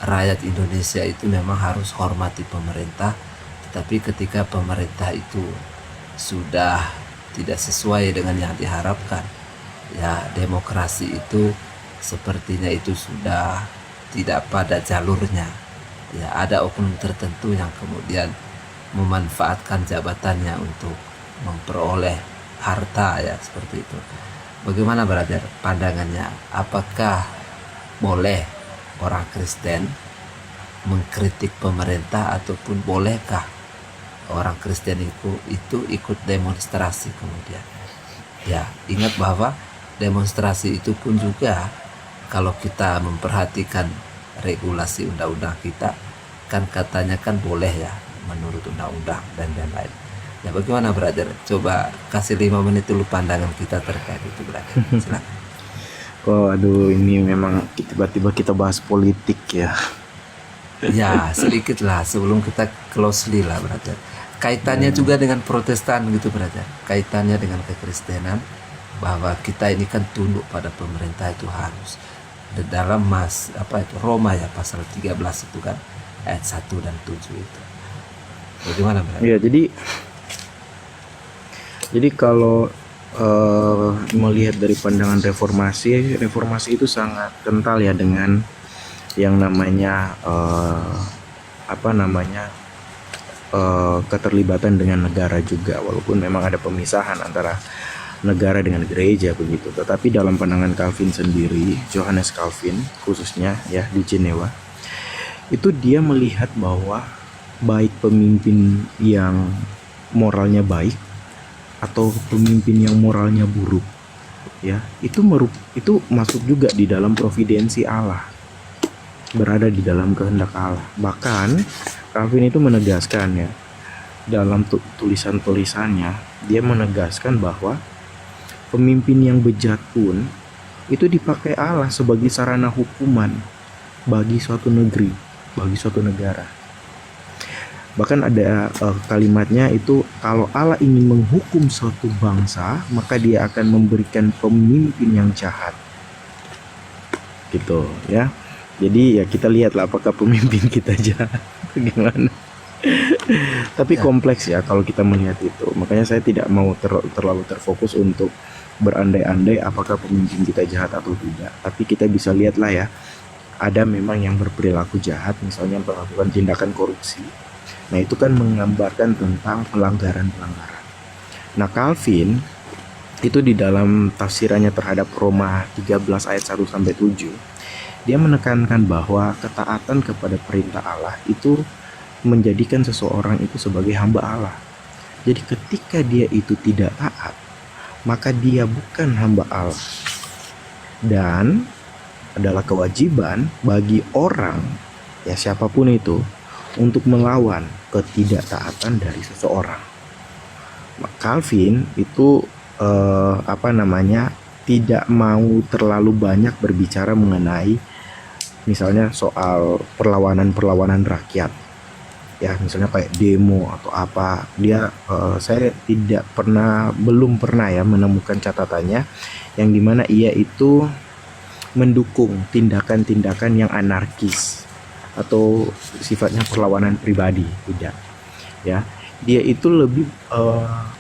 rakyat Indonesia itu memang harus hormati pemerintah, tetapi ketika pemerintah itu sudah tidak sesuai dengan yang diharapkan, ya demokrasi itu sepertinya itu sudah tidak pada jalurnya. Ya, ada oknum tertentu yang kemudian memanfaatkan jabatannya untuk memperoleh harta ya, seperti itu. Bagaimana, brother, pandangannya? Apakah boleh orang Kristen mengkritik pemerintah, ataupun bolehkah orang Kristen itu ikut demonstrasi kemudian? Ya, ingat bahwa demonstrasi itu pun juga kalau kita memperhatikan regulasi undang-undang kita kan katanya kan boleh ya menurut undang-undang dan lain-lain. Ya, bagaimana, brother? Coba kasih 5 menit dulu pandangan kita terkait itu, brother. Silakan. Oh, aduh, ini memang tiba-tiba kita bahas politik ya. Ya, sedikit lah sebelum kita closely lah, brother. Kaitannya juga dengan Protestan gitu, brother. Kaitannya dengan kekristenan, bahwa kita ini kan tunduk pada pemerintah itu harus. Di dalam Roma ya pasal 13 itu kan ayat 1 dan 7 itu. Bagaimana, brother? Ya, jadi kalau melihat dari pandangan reformasi itu sangat kental ya dengan yang namanya keterlibatan dengan negara juga, walaupun memang ada pemisahan antara negara dengan gereja begitu. Tetapi dalam pandangan Calvin sendiri, Johannes Calvin khususnya ya di Jenewa, itu dia melihat bahwa baik pemimpin yang moralnya baik atau pemimpin yang moralnya buruk ya, itu masuk juga di dalam providensi Allah, berada di dalam kehendak Allah. Bahkan Calvin itu menegaskan ya dalam tulisan-tulisannya, dia menegaskan bahwa pemimpin yang bejat pun itu dipakai Allah sebagai sarana hukuman bagi suatu negeri, bagi suatu negara. Bahkan ada kalimatnya itu, kalau Allah ingin menghukum suatu bangsa, maka dia akan memberikan pemimpin yang jahat. Gitu ya. Jadi ya kita lihatlah apakah pemimpin kita jahat gimana. Tapi kompleks ya kalau kita melihat itu. Makanya saya tidak mau terlalu terfokus untuk berandai-andai apakah pemimpin kita jahat atau tidak. Tapi kita bisa lihatlah ya, ada memang yang berperilaku jahat, misalnya melakukan tindakan korupsi. Nah itu kan menggambarkan tentang pelanggaran-pelanggaran. Nah Calvin itu di dalam tafsirannya terhadap Roma 13 ayat 1-7, dia menekankan bahwa ketaatan kepada perintah Allah itu menjadikan seseorang itu sebagai hamba Allah. Jadi ketika dia itu tidak taat, maka dia bukan hamba Allah. Dan adalah kewajiban bagi orang, ya siapapun itu, untuk melawan ketidaktaatan dari seseorang. Calvin itu tidak mau terlalu banyak berbicara mengenai misalnya soal perlawanan rakyat. Ya, misalnya kayak demo atau apa. Saya belum pernah ya menemukan catatannya yang dimana ia itu mendukung tindakan-tindakan yang anarkis atau sifatnya perlawanan pribadi, tidak ya. Dia itu lebih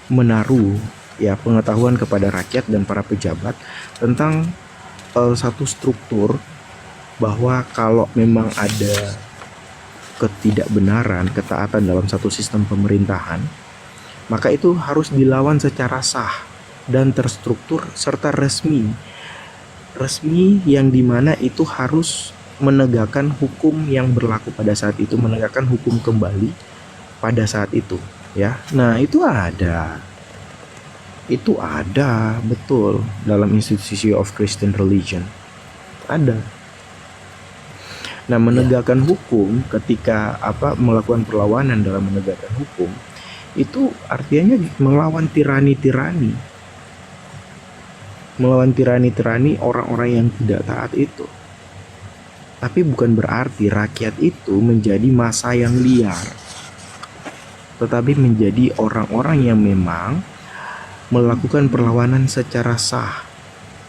menaruh ya pengetahuan kepada rakyat dan para pejabat tentang satu struktur, bahwa kalau memang ada ketidakbenaran, ketaatan dalam satu sistem pemerintahan, maka itu harus dilawan secara sah dan terstruktur serta resmi yang dimana itu harus menegakkan hukum yang berlaku pada saat itu, menegakkan hukum kembali pada saat itu ya. Nah itu ada betul dalam institusi of Christian religion ada. Nah menegakkan hukum ketika melakukan perlawanan dalam menegakkan hukum itu artinya melawan tirani orang-orang yang tidak taat itu. Tapi bukan berarti rakyat itu menjadi massa yang liar, tetapi menjadi orang-orang yang memang melakukan perlawanan secara sah.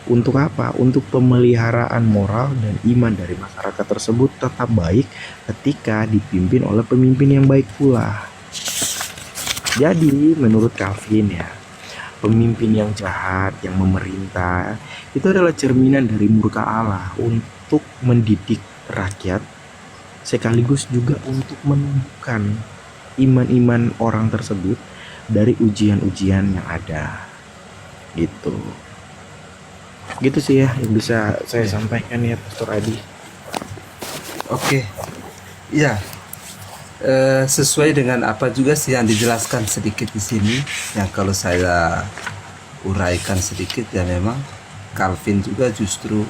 Untuk apa? Untuk pemeliharaan moral dan iman dari masyarakat tersebut tetap baik ketika dipimpin oleh pemimpin yang baik pula. Jadi menurut Calvin ya, pemimpin yang jahat, yang memerintah, itu adalah cerminan dari murka Allah untuk mendidik rakyat, sekaligus juga untuk menumbuhkan iman-iman orang tersebut dari ujian-ujian yang ada. Gitu sih ya yang bisa saya sampaikan ya, Pastor Adi. Oke, ya, sesuai dengan apa juga sih yang dijelaskan sedikit di sini. Yang kalau saya uraikan sedikit ya, memang Calvin juga justru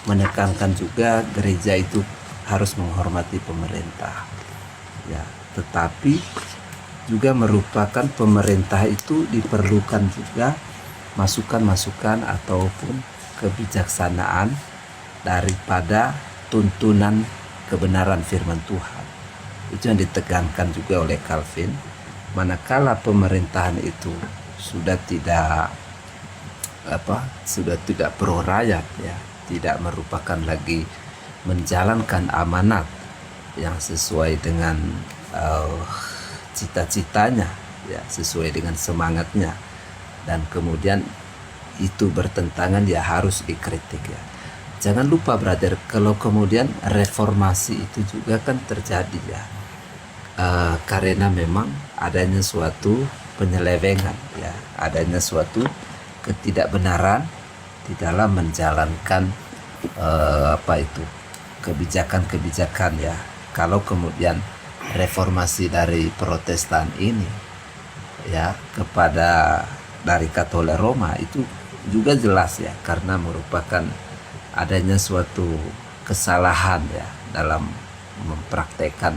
menekankan juga gereja itu harus menghormati pemerintah ya, tetapi juga merupakan pemerintah itu diperlukan juga masukan-masukan ataupun kebijaksanaan daripada tuntunan kebenaran firman Tuhan. Itu yang ditekankan juga oleh Calvin. Manakala pemerintahan itu sudah tidak pro rakyat ya, tidak merupakan lagi menjalankan amanat yang sesuai dengan cita-citanya ya, sesuai dengan semangatnya, dan kemudian itu bertentangan ya harus dikritik ya. Jangan lupa brother, kalau kemudian reformasi itu juga kan terjadi ya, karena memang adanya suatu penyelewengan ya, adanya suatu ketidakbenaran di dalam menjalankan kebijakan-kebijakan ya. Kalau kemudian reformasi dari Protestan ini ya kepada dari Katolik Roma itu juga jelas ya, karena merupakan adanya suatu kesalahan ya dalam mempraktekkan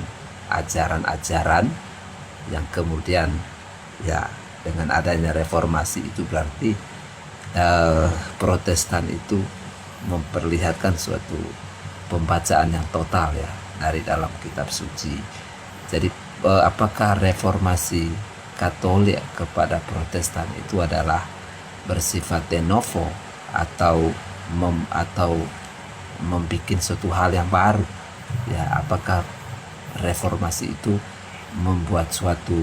ajaran-ajaran yang kemudian ya dengan adanya reformasi itu berarti Protestan itu memperlihatkan suatu pembacaan yang total ya dari dalam kitab suci. Jadi apakah reformasi Katolik kepada Protestan itu adalah bersifat de novo atau membuat suatu hal yang baru ya? Apakah reformasi itu membuat suatu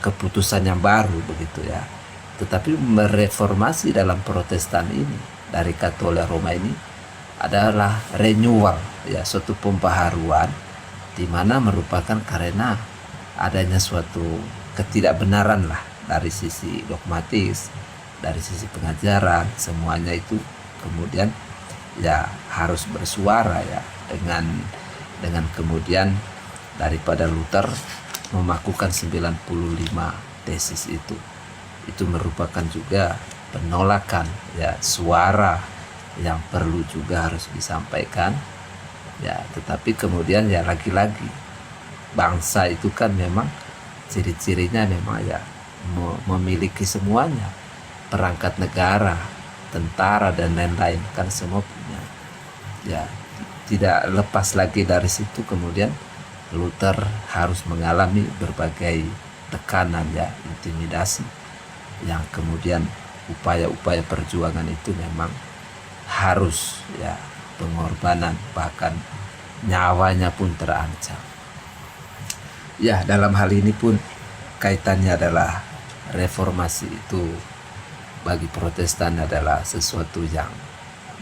keputusan yang baru begitu ya? Tetapi mereformasi dalam Protestan ini dari Katolik Roma ini adalah renewal ya, suatu pembaharuan di mana merupakan karena adanya suatu ketidakbenaran lah dari sisi dogmatis, dari sisi pengajaran, semuanya itu kemudian ya harus bersuara ya dengan kemudian daripada Luther memakukan 95 tesis itu merupakan juga penolakan ya, suara yang perlu juga harus disampaikan ya. Tetapi kemudian ya lagi-lagi bangsa itu kan memang ciri-cirinya memang ya memiliki semuanya, perangkat negara, tentara dan lain-lain kan semua punya ya. Tidak lepas lagi dari situ kemudian Luther harus mengalami berbagai tekanan ya, intimidasi, yang kemudian upaya-upaya perjuangan itu memang harus ya pengorbanan, bahkan nyawanya pun terancam. Ya, dalam hal ini pun kaitannya adalah reformasi itu bagi Protestan adalah sesuatu yang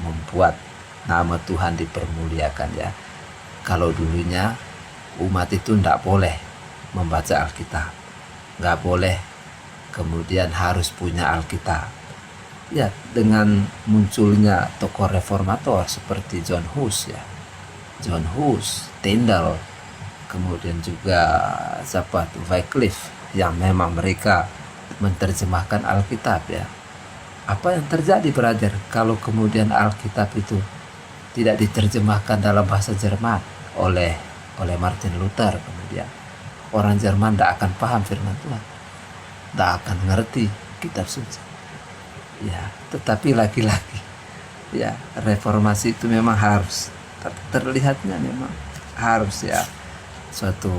membuat nama Tuhan dipermuliakan ya. Kalau dulunya umat itu tidak boleh membaca Alkitab, nggak boleh kemudian harus punya Alkitab ya, dengan munculnya tokoh reformator seperti John Hus ya, John Hus, Tyndale, kemudian juga Wycliffe, yang memang mereka menerjemahkan Alkitab ya. Apa yang terjadi brother kalau kemudian Alkitab itu tidak diterjemahkan dalam bahasa Jerman oleh Martin Luther? Kemudian orang Jerman tidak akan paham firman Tuhan, tidak akan ngerti kitab suci ya. Tetapi lagi-lagi ya, reformasi itu memang harus terlihatnya memang harus ya, suatu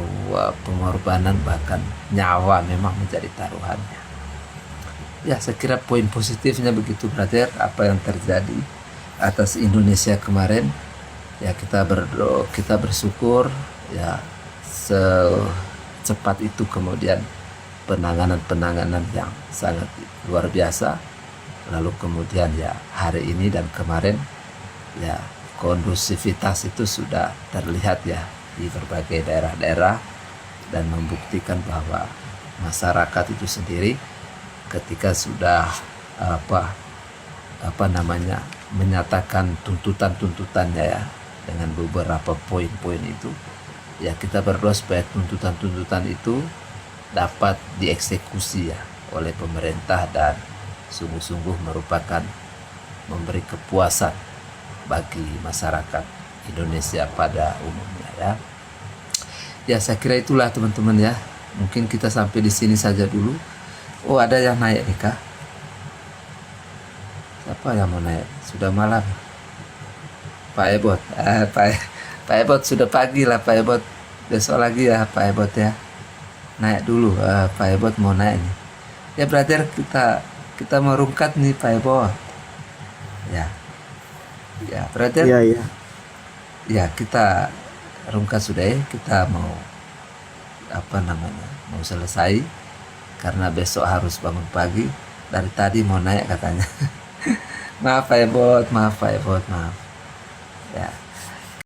pengorbanan, bahkan nyawa memang menjadi taruhannya ya. Saya kira poin positifnya begitu brother, apa yang terjadi atas Indonesia kemarin ya, kita bersyukur ya, secepat itu kemudian penanganan yang sangat luar biasa. Lalu kemudian ya hari ini dan kemarin ya kondusivitas itu sudah terlihat ya di berbagai daerah-daerah, dan membuktikan bahwa masyarakat itu sendiri ketika sudah menyatakan tuntutan-tuntutannya ya dengan beberapa poin-poin itu ya, kita berdoa supaya tuntutan-tuntutan itu dapat dieksekusi ya oleh pemerintah, dan sungguh-sungguh merupakan memberi kepuasan bagi masyarakat Indonesia pada umumnya ya. Ya, saya kira itulah teman-teman ya. Mungkin kita sampai di sini saja dulu. Oh, ada yang naik nih kah? Siapa yang mau naik? Sudah malam. Pak Ebot. Pak Ebot sudah pagi lah Pak Ebot. Besok lagi ya Pak Ebot ya. Naik dulu. Pak Ebot mau naik nih. Ya brother, kita mau rungkat nih Pak Ebot. Ya. Ya brother. Iya. Ya, kita rungkat sudah ya. Kita mau mau selesai karena besok harus bangun pagi. Dari tadi mau naik katanya. Maaf Pak Ebot, maaf. Ya.